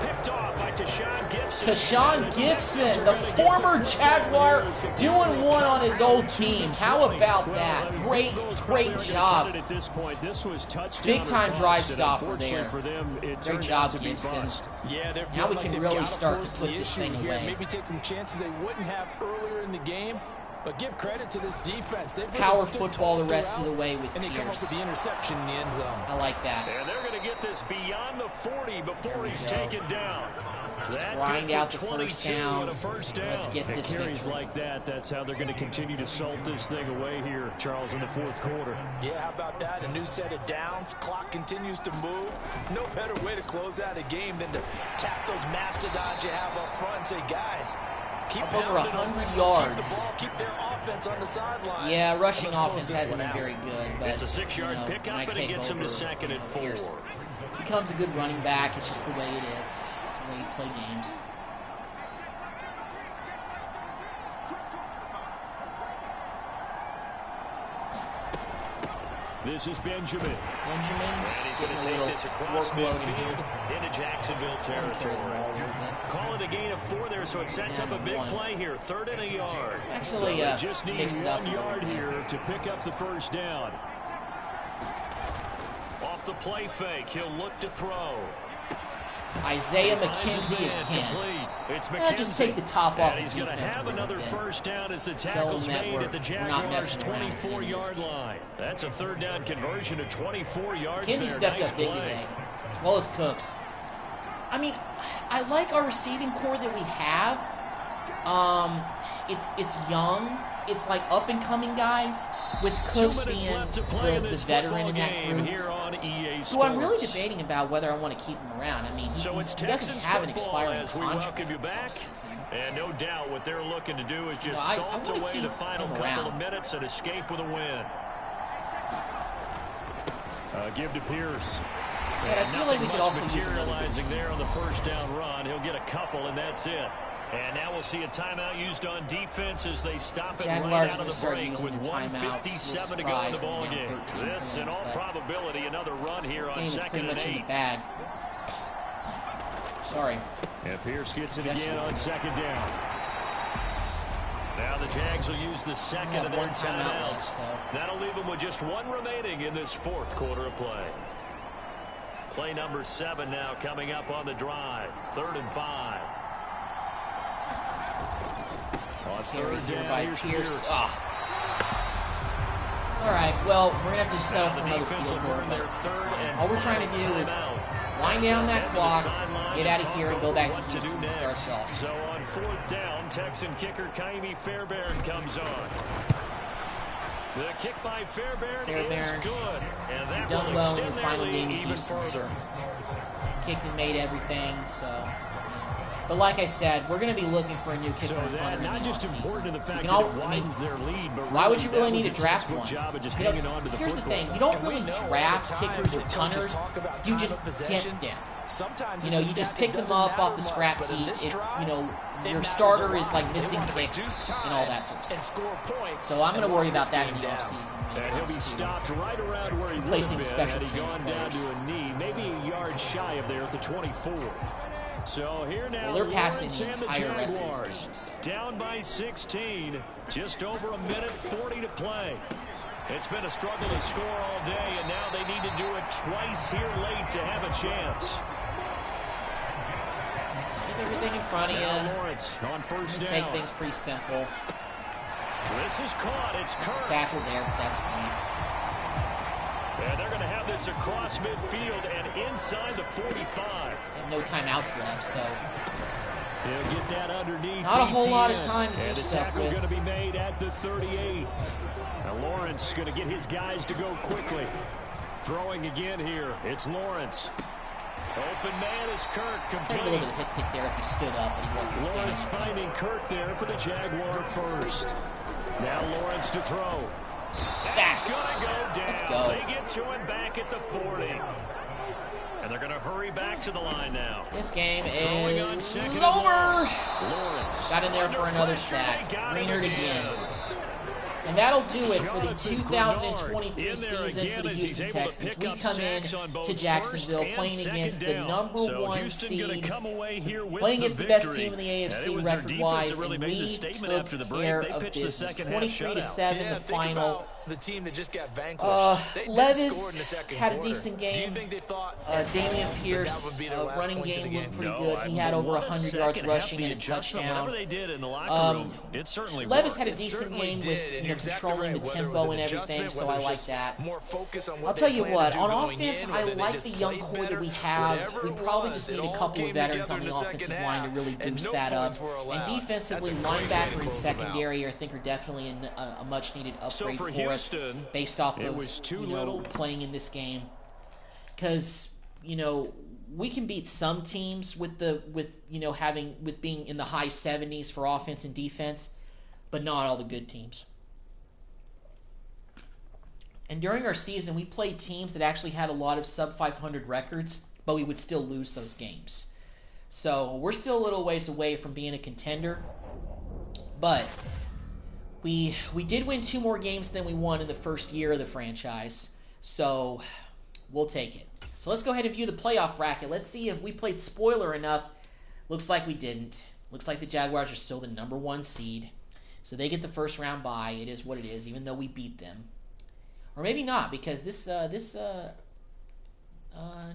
[SPEAKER 4] Picked off by Tashawn Gibson.
[SPEAKER 1] Tashawn Gibson, the former Jaguar, doing one on his old team. How about that? Great job.
[SPEAKER 4] At this point, this was touchdown.
[SPEAKER 1] Big time drive stopper there.
[SPEAKER 4] For them,
[SPEAKER 1] Great job, Gibson.
[SPEAKER 5] Yeah,
[SPEAKER 1] now we can really start to put this thing away.
[SPEAKER 5] Maybe take some chances they wouldn't have earlier in the game. But give credit to this defense. They've
[SPEAKER 1] power football the rest of the way with
[SPEAKER 5] and they come up with the interception in the end zone.
[SPEAKER 1] I like that.
[SPEAKER 4] And they're going to get this beyond the 40 before he's taken down.
[SPEAKER 1] Just grind out the first downs. Let's get this
[SPEAKER 4] carries like that. That's how they're going to continue to salt this thing away here, Charles, in the 4th quarter.
[SPEAKER 5] Yeah, how about that? A new set of downs. Clock continues to move. No better way to close out a game than to tap those mastodons you have up front and say, guys, keep
[SPEAKER 1] over 100 yards.
[SPEAKER 5] Keep their offense on the sidelines.
[SPEAKER 1] Yeah, rushing offense hasn't been very good. But,
[SPEAKER 4] it's a 6-yard pickup, and it gets him to 2nd and 4.
[SPEAKER 1] Becomes a good running back. It's just the way it is. It's the way you play games.
[SPEAKER 4] This is Benjamin.
[SPEAKER 1] And
[SPEAKER 4] he's going to take this across midfield into Jacksonville territory. Call it a gain of 4 there, so it sets up a big play here. 3rd and a yard.
[SPEAKER 1] Actually,
[SPEAKER 4] so just need 1 yard here to pick up the first down. Off the play fake, he'll look to throw.
[SPEAKER 1] Isaiah McKenzie again.
[SPEAKER 4] It's McKenzie.
[SPEAKER 1] Just take the top off the
[SPEAKER 4] defense. He's going to have another first down as the tackle's made at the Jaguars' 24-yard line. That's a 3rd down conversion to 24 yards.
[SPEAKER 1] McKenzie stepped up big today, as well as Cooks. I mean, I like our receiving core that we have. It's young. It's like up-and-coming guys, with Cooks being the veteran in that group. Who I'm really debating about whether I want to keep him around. I mean, he doesn't have an expiring contract.
[SPEAKER 4] And no doubt what they're looking to do is just salt away the final couple of minutes and escape with a win. Give to Pierce.
[SPEAKER 1] Yeah, I feel like we could also use
[SPEAKER 4] materializing there on the first down run. He'll get a couple, and that's it. And now we'll see a timeout used on defense as they stop it right out of the break with 1:57 to go in the ball game. This, in all probability, another run here on 2nd and 8.
[SPEAKER 1] Sorry.
[SPEAKER 4] And Pierce gets it again on 2nd down. Now the Jags will use the 2nd of their timeouts. That'll leave them with just 1 remaining in this 4th quarter of play. Play number 7 now coming up on the drive. 3rd and 5. On 3rd down, here's Pierce.
[SPEAKER 1] All right, well, we're going to have to set up for another field goal, but all we're trying to do is wind down that clock, get out of here, and go back to Houston and start the off.
[SPEAKER 4] So on 4th down, Texan kicker Kaimi Fairbairn comes on. The kick by Fairbairn is good. And that
[SPEAKER 1] done well in the final
[SPEAKER 4] lead
[SPEAKER 1] game of Houston, so kicked and made everything, so... But like I said, we're going to be looking for a new kicker and punter in the
[SPEAKER 4] not just important to the fact that it widens their lead, but
[SPEAKER 1] why would you really need to draft one?
[SPEAKER 4] Here's
[SPEAKER 1] the thing, you don't really draft kickers or punters, you just get them. You know, you just pick them up off the scrap heap if, you know, your starter is like missing kicks and all that sort of stuff. So I'm going to worry about that in the offseason when it comes to placing the special teams players.
[SPEAKER 4] Maybe a yard shy of there at the 24. So here now,
[SPEAKER 1] they're passing the entire rest of this game. So.
[SPEAKER 4] Down by 16, just over a minute 40 to play. It's been a struggle to score all day, and now they need to do it twice here late to have a chance.
[SPEAKER 1] Keep everything in front of you.
[SPEAKER 4] Lawrence on 1st down.
[SPEAKER 1] Take things pretty simple.
[SPEAKER 4] This is caught. It's Kirk.
[SPEAKER 1] Tackle there, but that's fine.
[SPEAKER 4] And they're going to have this across midfield and inside the 45.
[SPEAKER 1] They have no timeouts left, so
[SPEAKER 4] they'll get that underneath.
[SPEAKER 1] Not a whole lot of time to do stuff with.
[SPEAKER 4] And the tackle going to be made at the 38. Now Lawrence going to get his guys to go quickly. Throwing again here. It's Lawrence. Open man is Kirk.
[SPEAKER 1] Complete. A little bit of the hit stick there if he stood up, but he wasn't standing.
[SPEAKER 4] Lawrence finding Kirk there for the Jaguar first. Now Lawrence to throw.
[SPEAKER 1] Sack.
[SPEAKER 4] Gonna go down.
[SPEAKER 1] Let's go.
[SPEAKER 4] They get to him back at the 40. And they're going to hurry back to the line now.
[SPEAKER 1] This game is over.
[SPEAKER 4] Lawrence.
[SPEAKER 1] Got in there for another sack. Greenard again. And that'll do it for the 2023 season for the Houston Texans. We come in to Jacksonville playing against the #1 seed, playing against the best team in the AFC record-wise, and we took care of business. 23-7 the final.
[SPEAKER 5] The team that just got vanquished.
[SPEAKER 1] Levis had a decent game. Damian Pierce, running game looked pretty good. He had over 100 yards rushing and a touchdown. Levis had a decent game with controlling the tempo and everything, so I like that. I'll tell you what, on offense, I like the young core that we have. We probably just need a couple of veterans on the offensive line to really boost that up. And defensively, linebacker and secondary, I think, are definitely a much-needed upgrade for us. Based off of playing in this game, because we can beat some teams with being in the high 70s for offense and defense, but not all the good teams. And during our season, we played teams that actually had a lot of sub 500 records, but we would still lose those games. So we're still a little ways away from being a contender, but we did win 2 more games than we won in the first year of the franchise, so we'll take it. So let's go ahead and view the playoff bracket. Let's see if we played spoiler enough. Looks like we didn't. Looks like the Jaguars are still the #1 seed, so they get the first round bye. It is what it is, even though we beat them. Or maybe not, because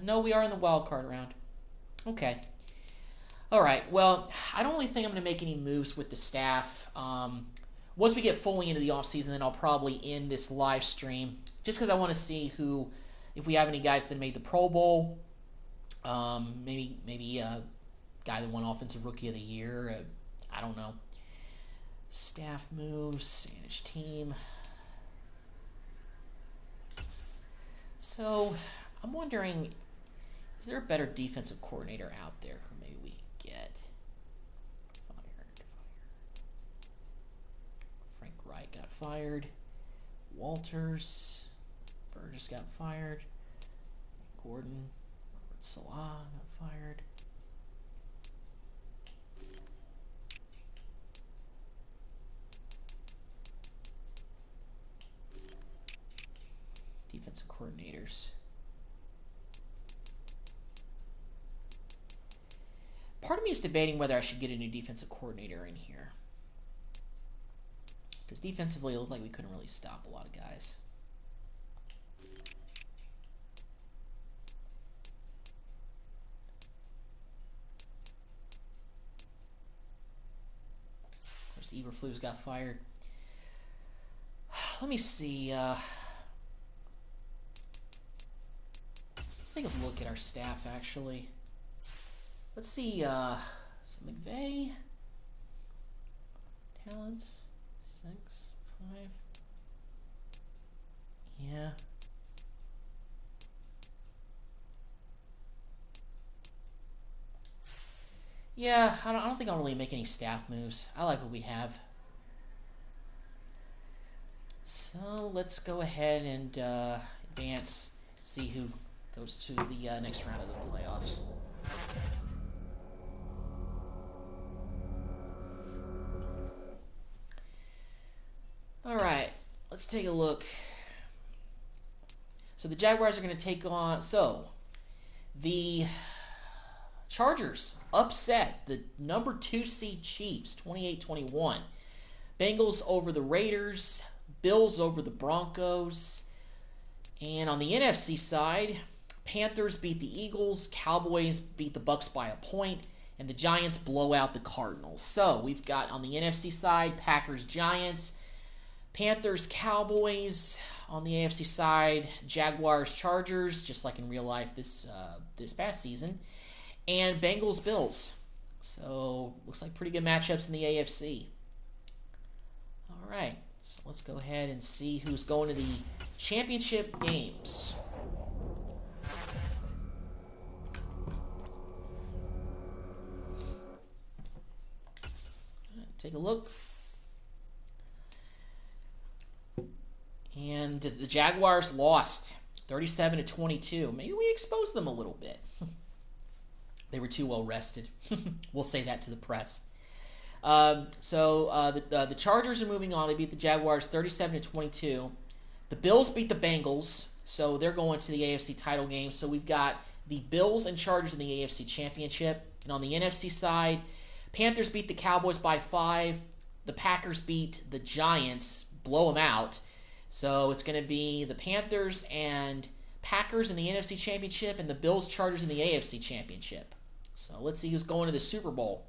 [SPEAKER 1] no, we are in the wild card round. Okay. All right, well, I don't really think I'm going to make any moves with the staff. Once we get fully into the offseason, then I'll probably end this live stream just because I want to see if we have any guys that made the Pro Bowl, maybe a guy that won Offensive Rookie of the Year. I don't know. Staff moves, manage team. So I'm wondering, is there a better defensive coordinator out there who maybe we can get? Wright got fired. Walters. Burgess got fired. Gordon. Robert Salah got fired. Defensive coordinators. Part of me is debating whether I should get a new defensive coordinator in here. Because defensively, it looked like we couldn't really stop a lot of guys. Of course, Eberflus got fired. let me see. Let's take a look at our staff, actually. Let's see. So McVay. Talents. 6, 5. Yeah. Yeah, I don't think I'll really make any staff moves. I like what we have. So let's go ahead and advance, see who goes to the next round of the playoffs. All right, let's take a look. So the Jaguars are going to take on... So, the Chargers upset the number 2 seed Chiefs, 28-21. Bengals over the Raiders. Bills over the Broncos. And on the NFC side, Panthers beat the Eagles. Cowboys beat the Bucs by a point. And the Giants blow out the Cardinals. So we've got on the NFC side, Packers, Giants. Panthers, Cowboys. On the AFC side, Jaguars, Chargers, just like in real life this past season. And Bengals, Bills. So looks like pretty good matchups in the AFC. All right, so let's go ahead and see who's going to the championship games. Take a look. And the Jaguars lost 37-22. Maybe we exposed them a little bit. They were too well rested. We'll say that to the press. So the Chargers are moving on. They beat the Jaguars 37-22. The Bills beat the Bengals, so they're going to the AFC title game. So we've got the Bills and Chargers in the AFC Championship. And on the NFC side, Panthers beat the Cowboys by 5. The Packers beat the Giants, blow them out. So it's going to be the Panthers and Packers in the NFC Championship and the Bills, Chargers in the AFC Championship. So let's see who's going to the Super Bowl.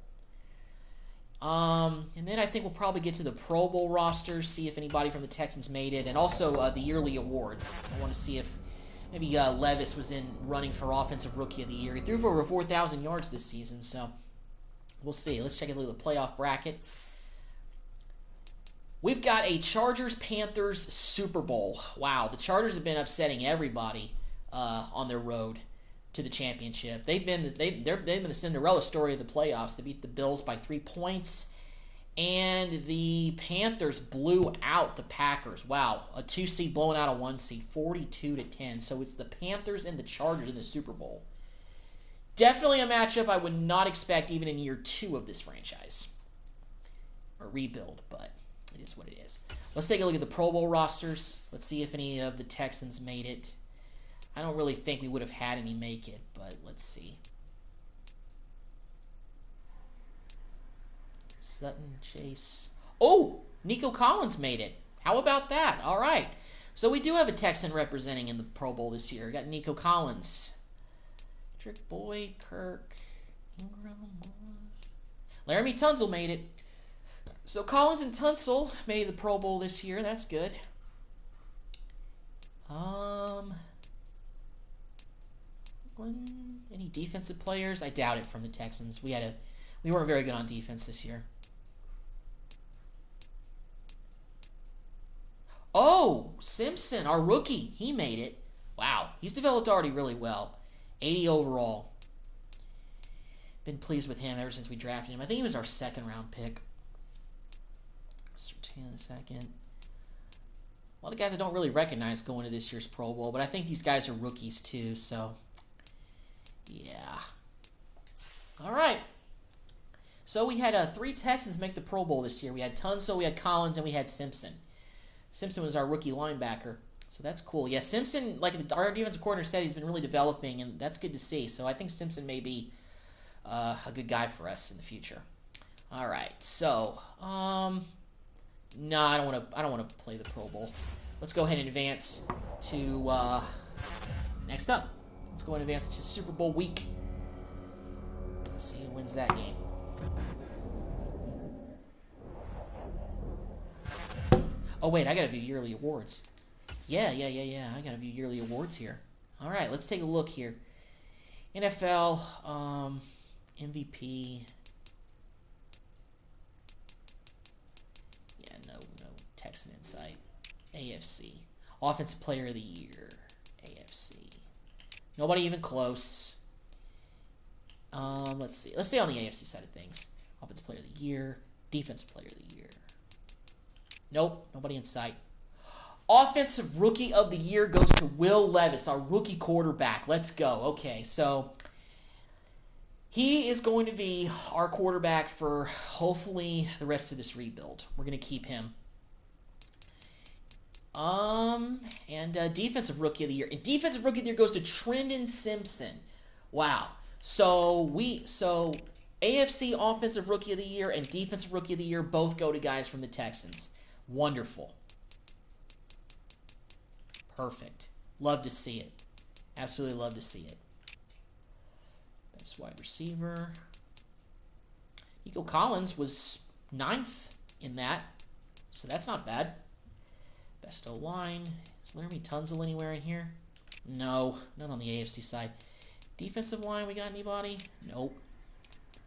[SPEAKER 1] And then I think we'll probably get to the Pro Bowl rosters, see if anybody from the Texans made it, and also the yearly awards. I want to see if maybe Levis was in running for Offensive Rookie of the Year. He threw for over 4,000 yards this season, so we'll see. Let's check a look at the playoff bracket. We've got a Chargers-Panthers Super Bowl. Wow, the Chargers have been upsetting everybody on their road to the championship. They've been the Cinderella story of the playoffs. They beat the Bills by 3 points, and the Panthers blew out the Packers. Wow, a 2 seed blowing out a 1 seed, 42-10. So it's the Panthers and the Chargers in the Super Bowl. Definitely a matchup I would not expect even in year 2 of this franchise or rebuild, but it is what it is. Let's take a look at the Pro Bowl rosters. Let's see if any of the Texans made it. I don't really think we would have had any make it, but let's see. Sutton, Chase. Oh, Nico Collins made it. How about that? All right. So we do have a Texan representing in the Pro Bowl this year. We got Nico Collins. Patrick Boyd, Kirk, Ingram, Laramie Tunsil made it. So Collins and Tunsil made the Pro Bowl this year. That's good. Any defensive players? I doubt it from the Texans. We weren't very good on defense this year. Oh, Simpson, our rookie, he made it. Wow, he's developed already really well. 80 overall. Been pleased with him ever since we drafted him. I think he was our 2nd round pick. Sertan the 2nd. A lot of guys I don't really recognize going to this year's Pro Bowl, but I think these guys are rookies too, so yeah. All right. So we had 3 Texans make the Pro Bowl this year. We had Tunsil, we had Collins, and we had Simpson. Simpson was our rookie linebacker, so that's cool. Yeah, Simpson, like our defensive coordinator said, he's been really developing, and that's good to see. So I think Simpson may be a good guy for us in the future. All right. So, no, I don't want to play the Pro Bowl. Let's go ahead and advance to next up. Let's go ahead and advance to Super Bowl week. Let's see who wins that game. Oh, wait, I gotta view yearly awards. Yeah. I gotta view yearly awards here. All right, let's take a look here. NFL, MVP. Yeah, no Texan Insight. AFC. Offensive Player of the Year. AFC. Nobody even close. Let's see. Let's stay on the AFC side of things. Offensive Player of the Year. Defensive Player of the Year. Nope, nobody in sight. Offensive Rookie of the Year goes to Will Levis, our rookie quarterback. Let's go. Okay, so he is going to be our quarterback for hopefully the rest of this rebuild. We're going to keep him. And Defensive Rookie of the Year. And Defensive Rookie of the Year goes to Trendon Simpson. Wow. So AFC Offensive Rookie of the Year and Defensive Rookie of the Year both go to guys from the Texans. Wonderful. Perfect. Love to see it. Absolutely love to see it. Best wide receiver. Nico Collins was 9th in that, so that's not bad. Best O-line. Is Laramie Tunzel anywhere in here? No, none on the AFC side. Defensive line, we got anybody? Nope.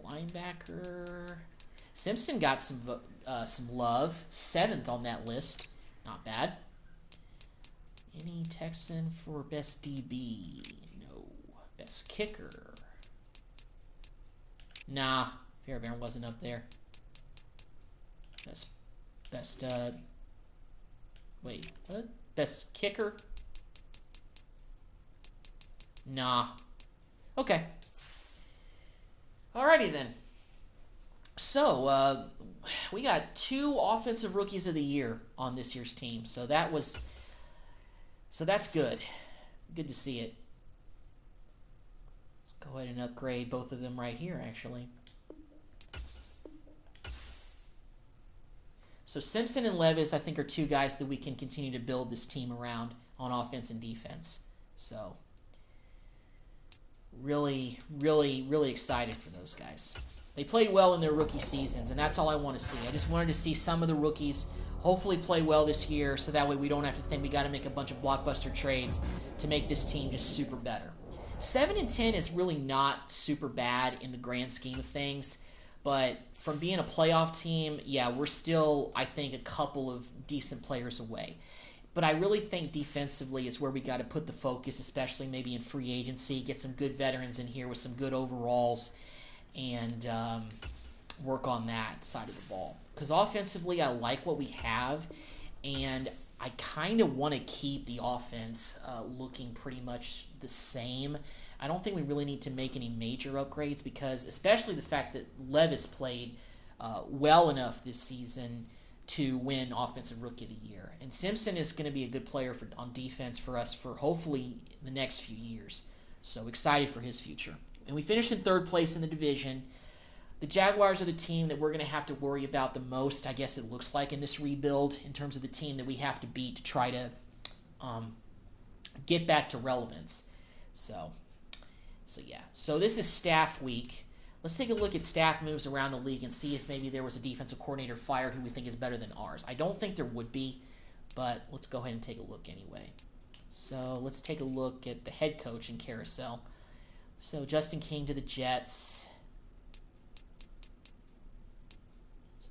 [SPEAKER 1] Linebacker. Simpson got some love. 7th on that list. Not bad. Any Texan for best DB? No. Best kicker? Nah. Fairbairn wasn't up there. Wait, what? Best kicker? Nah. Okay. Alrighty then. So, we got 2 Offensive Rookies of the Year on this year's team. So that's good. Good to see it. Let's go ahead and upgrade both of them right here, actually. So Simpson and Levis, I think, are 2 guys that we can continue to build this team around on offense and defense. So really excited for those guys. They played well in their rookie seasons, and that's all I want to see. I just wanted to see some of the rookies hopefully play well this year, so that way we don't have to think we got to make a bunch of blockbuster trades to make this team just super better. 7-10 is really not super bad in the grand scheme of things, but from being a playoff team, yeah, we're still, I think, a couple of decent players away. But I really think defensively is where we got to put the focus, especially maybe in free agency, get some good veterans in here with some good overalls, and work on that side of the ball. Because offensively, I like what we have, and I kind of want to keep the offense looking pretty much the same. I don't think we really need to make any major upgrades, because especially the fact that Levis played well enough this season to win Offensive Rookie of the Year. And Simpson is going to be a good player on defense for us for hopefully the next few years. So excited for his future. And we finished in 3rd place in the division. The Jaguars are the team that we're going to have to worry about the most, I guess it looks like, in this rebuild, in terms of the team that we have to beat to try to get back to relevance. So yeah. So this is staff week. Let's take a look at staff moves around the league and see if maybe there was a defensive coordinator fired who we think is better than ours. I don't think there would be, but let's go ahead and take a look anyway. So let's take a look at the head coach in carousel. So Justin King to the Jets.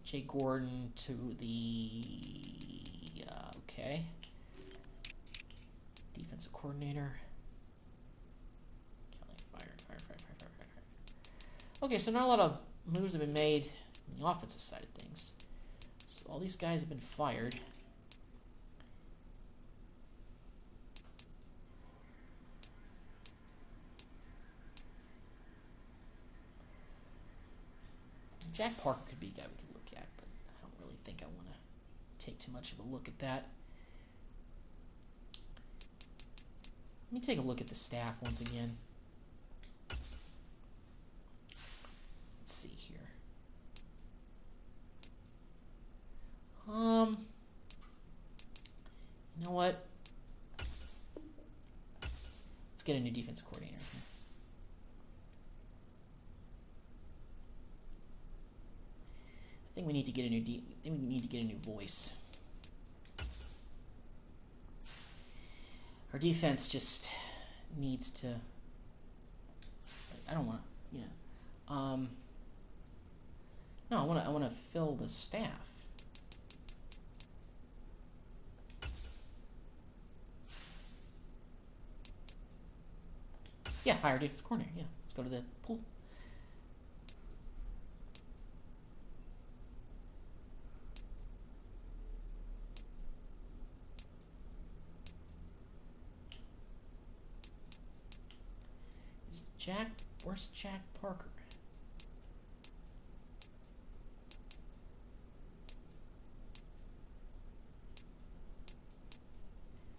[SPEAKER 1] Jay Gordon to the okay. Defensive coordinator. Fire. Okay, so not a lot of moves have been made on the offensive side of things. So all these guys have been fired. Jack Parker could be a guy we could look at, but I don't really think I want to take too much of a look at that. Let me take a look at the staff once again. Let's see here. You know what? Let's get a new defensive coordinator. I think we need to get a new voice. Our defense just needs to... I don't want to... Yeah. No, I want to fill the staff. Yeah, hire defensive coordinator. Yeah, let's go to the pool. Where's Jack Parker?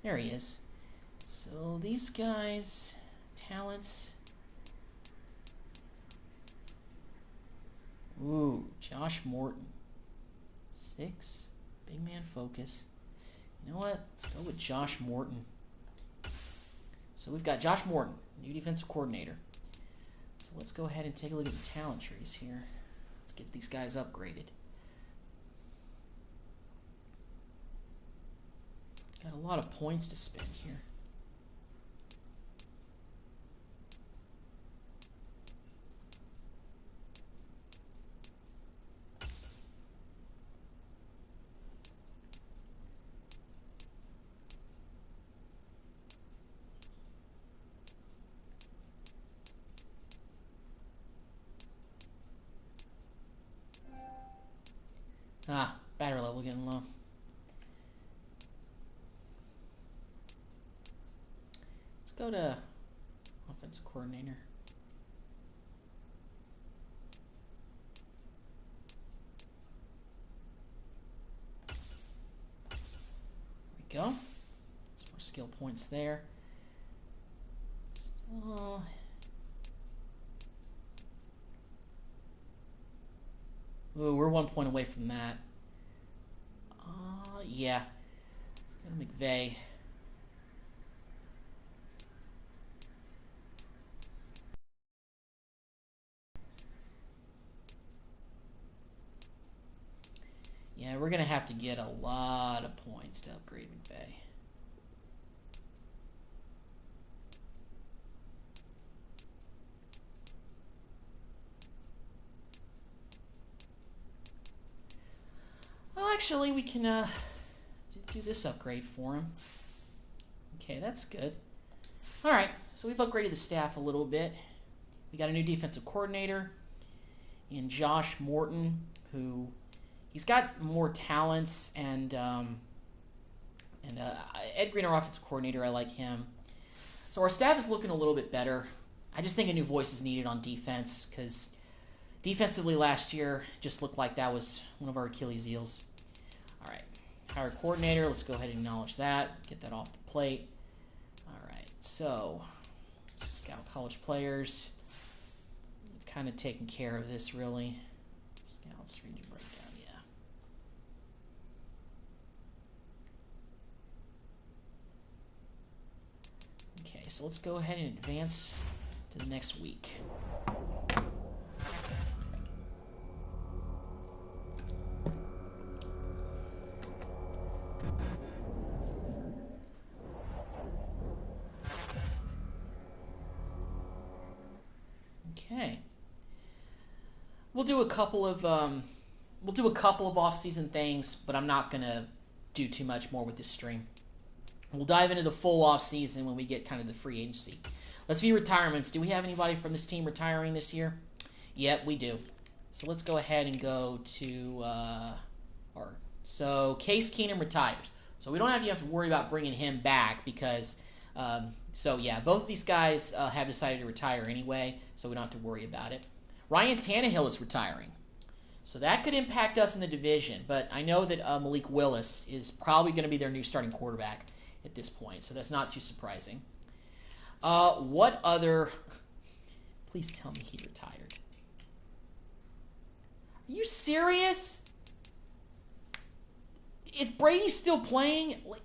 [SPEAKER 1] There he is. So these guys, talents. Ooh, Josh Morton. 6, big man focus. You know what? Let's go with Josh Morton. So we've got Josh Morton, new defensive coordinator. So let's go ahead and take a look at the talent trees here. Let's get these guys upgraded. Got a lot of points to spend here. Ah, battery level getting low. Let's go to offensive coordinator. There we go. Some more skill points there. Still... Ooh, we're 1 point away from that. Yeah. Let's go to McVay. Yeah, we're going to have to get a lot of points to upgrade McVay. Well, actually, we can do this upgrade for him. Okay, that's good. All right, so we've upgraded the staff a little bit. We got a new defensive coordinator in Josh Morton, who he's got more talents, and Ed Green, our offensive coordinator, I like him. So our staff is looking a little bit better. I just think a new voice is needed on defense, because defensively last year just looked like that was one of our Achilles heels. All right, hire coordinator. Let's go ahead and acknowledge that. Get that off the plate. All right, so scout college players. We've kind of taken care of this, really. Scouts, region breakdown, yeah. Okay, so let's go ahead and advance to the next week. Okay. We'll do a couple of off-season things, but I'm not gonna do too much more with this stream. We'll dive into the full off-season when we get kind of the free agency. Let's view retirements. Do we have anybody from this team retiring this year? Yep, we do. So let's go ahead and go to so Case Keenum retires. So we don't have to worry about bringing him back because so yeah, both of these guys have decided to retire anyway, so we don't have to worry about it. Ryan Tannehill is retiring. So that could impact us in the division, but I know that Malik Willis is probably going to be their new starting quarterback at this point, so that's not too surprising. What other... Please tell me he retired. Are you serious? Is Brady still playing? Like,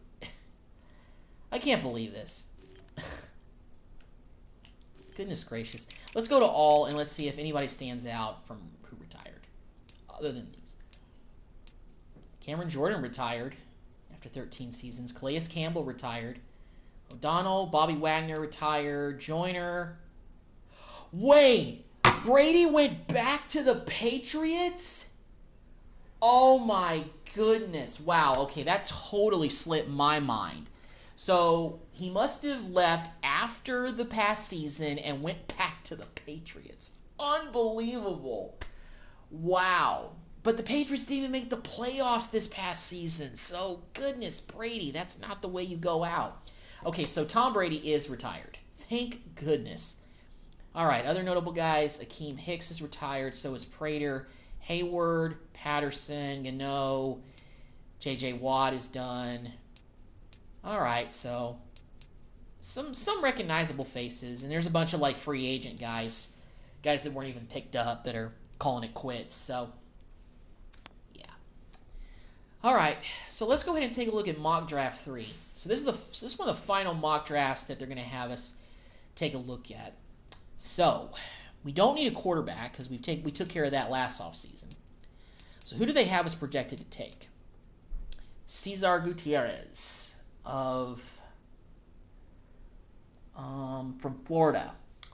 [SPEAKER 1] I can't believe this. Goodness gracious. Let's go to all and let's see if anybody stands out from who retired. Other than these. Cameron Jordan retired after 13 seasons. Calais Campbell retired. O'Donnell, Bobby Wagner retired, Joyner. Wait, Brady went back to the Patriots? Oh my goodness. Wow, okay, that totally slipped my mind. So he must have left after the past season and went back to the Patriots. Unbelievable. Wow. But the Patriots didn't even make the playoffs this past season. So, goodness, Brady, that's not the way you go out. Okay, so Tom Brady is retired. Thank goodness. All right, other notable guys. Akeem Hicks is retired. So is Prater. Hayward, Patterson, Gano, J.J. Watt is done. All right, so some recognizable faces. And there's a bunch of, like, free agent guys that weren't even picked up that are calling it quits. So, yeah. All right, so let's go ahead and take a look at mock draft 3. So this is one of the final mock drafts that they're going to have us take a look at. So we don't need a quarterback because we took care of that last offseason. So who do they have us projected to take? Cesar Gutierrez from Florida,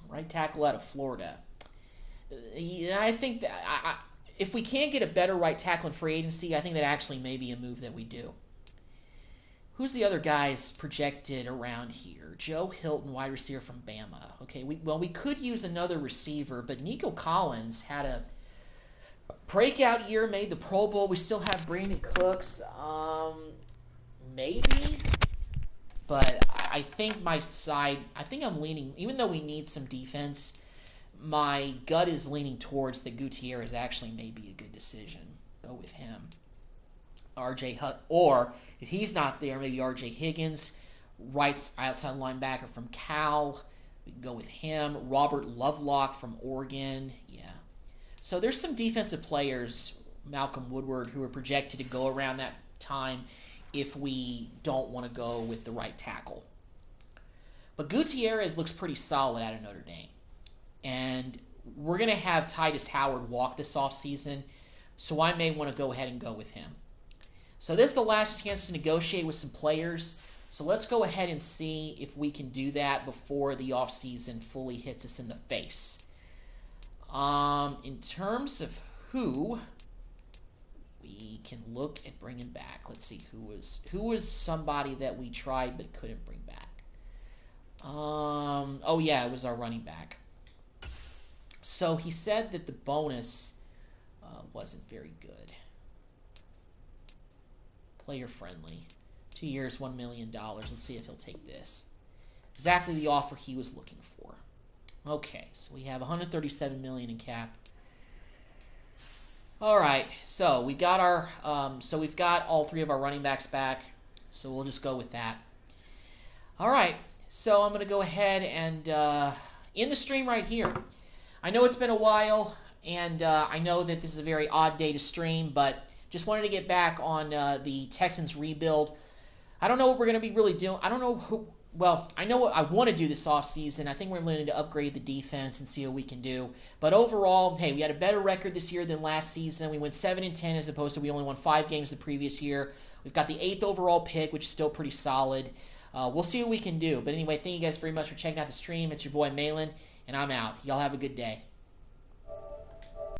[SPEAKER 1] right tackle out of Florida. I think that if we can't get a better right tackle in free agency, I think that actually may be a move that we do. Who's the other guys projected around here? Joe Hilton, wide receiver from Bama. Okay, we could use another receiver, but Nico Collins had a breakout year, made the Pro Bowl. We still have Brandon Cooks. Maybe. But I think I'm leaning, even though we need some defense, my gut is leaning towards that Gutierrez actually may be a good decision. Go with him. R.J. Hutt, or if he's not there, maybe R.J. Higgins, right outside linebacker from Cal. We can go with him. Robert Lovelock from Oregon. Yeah. So there's some defensive players, Malcolm Woodward, who are projected to go around that time if we don't want to go with the right tackle. But Gutierrez looks pretty solid out of Notre Dame. And we're going to have Titus Howard walk this offseason, so I may want to go ahead and go with him. So this is the last chance to negotiate with some players. So let's go ahead and see if we can do that before the offseason fully hits us in the face. In terms of who we can look at bringing back. Let's see who was somebody that we tried but couldn't bring back. Oh yeah, it was our running back. So he said that the bonus wasn't very good. Player friendly. 2 years, $1 million. Let's see if he'll take this. Exactly the offer he was looking for. Okay, so we have $137 million in cap. All right, so we got we've got all three of our running backs back. So we'll just go with that. All right, so I'm going to go ahead and end the stream right here. I know it's been a while, and I know that this is a very odd day to stream, but just wanted to get back on the Texans rebuild. I don't know what we're going to be really doing. I don't know who. Well, I know what I want to do this offseason. I think we're going to upgrade the defense and see what we can do. But overall, hey, we had a better record this year than last season. We went 7-10 as opposed to we only won 5 games the previous year. We've got the 8th overall pick, which is still pretty solid. We'll see what we can do. But anyway, thank you guys very much for checking out the stream. It's your boy Malin, and I'm out. Y'all have a good day.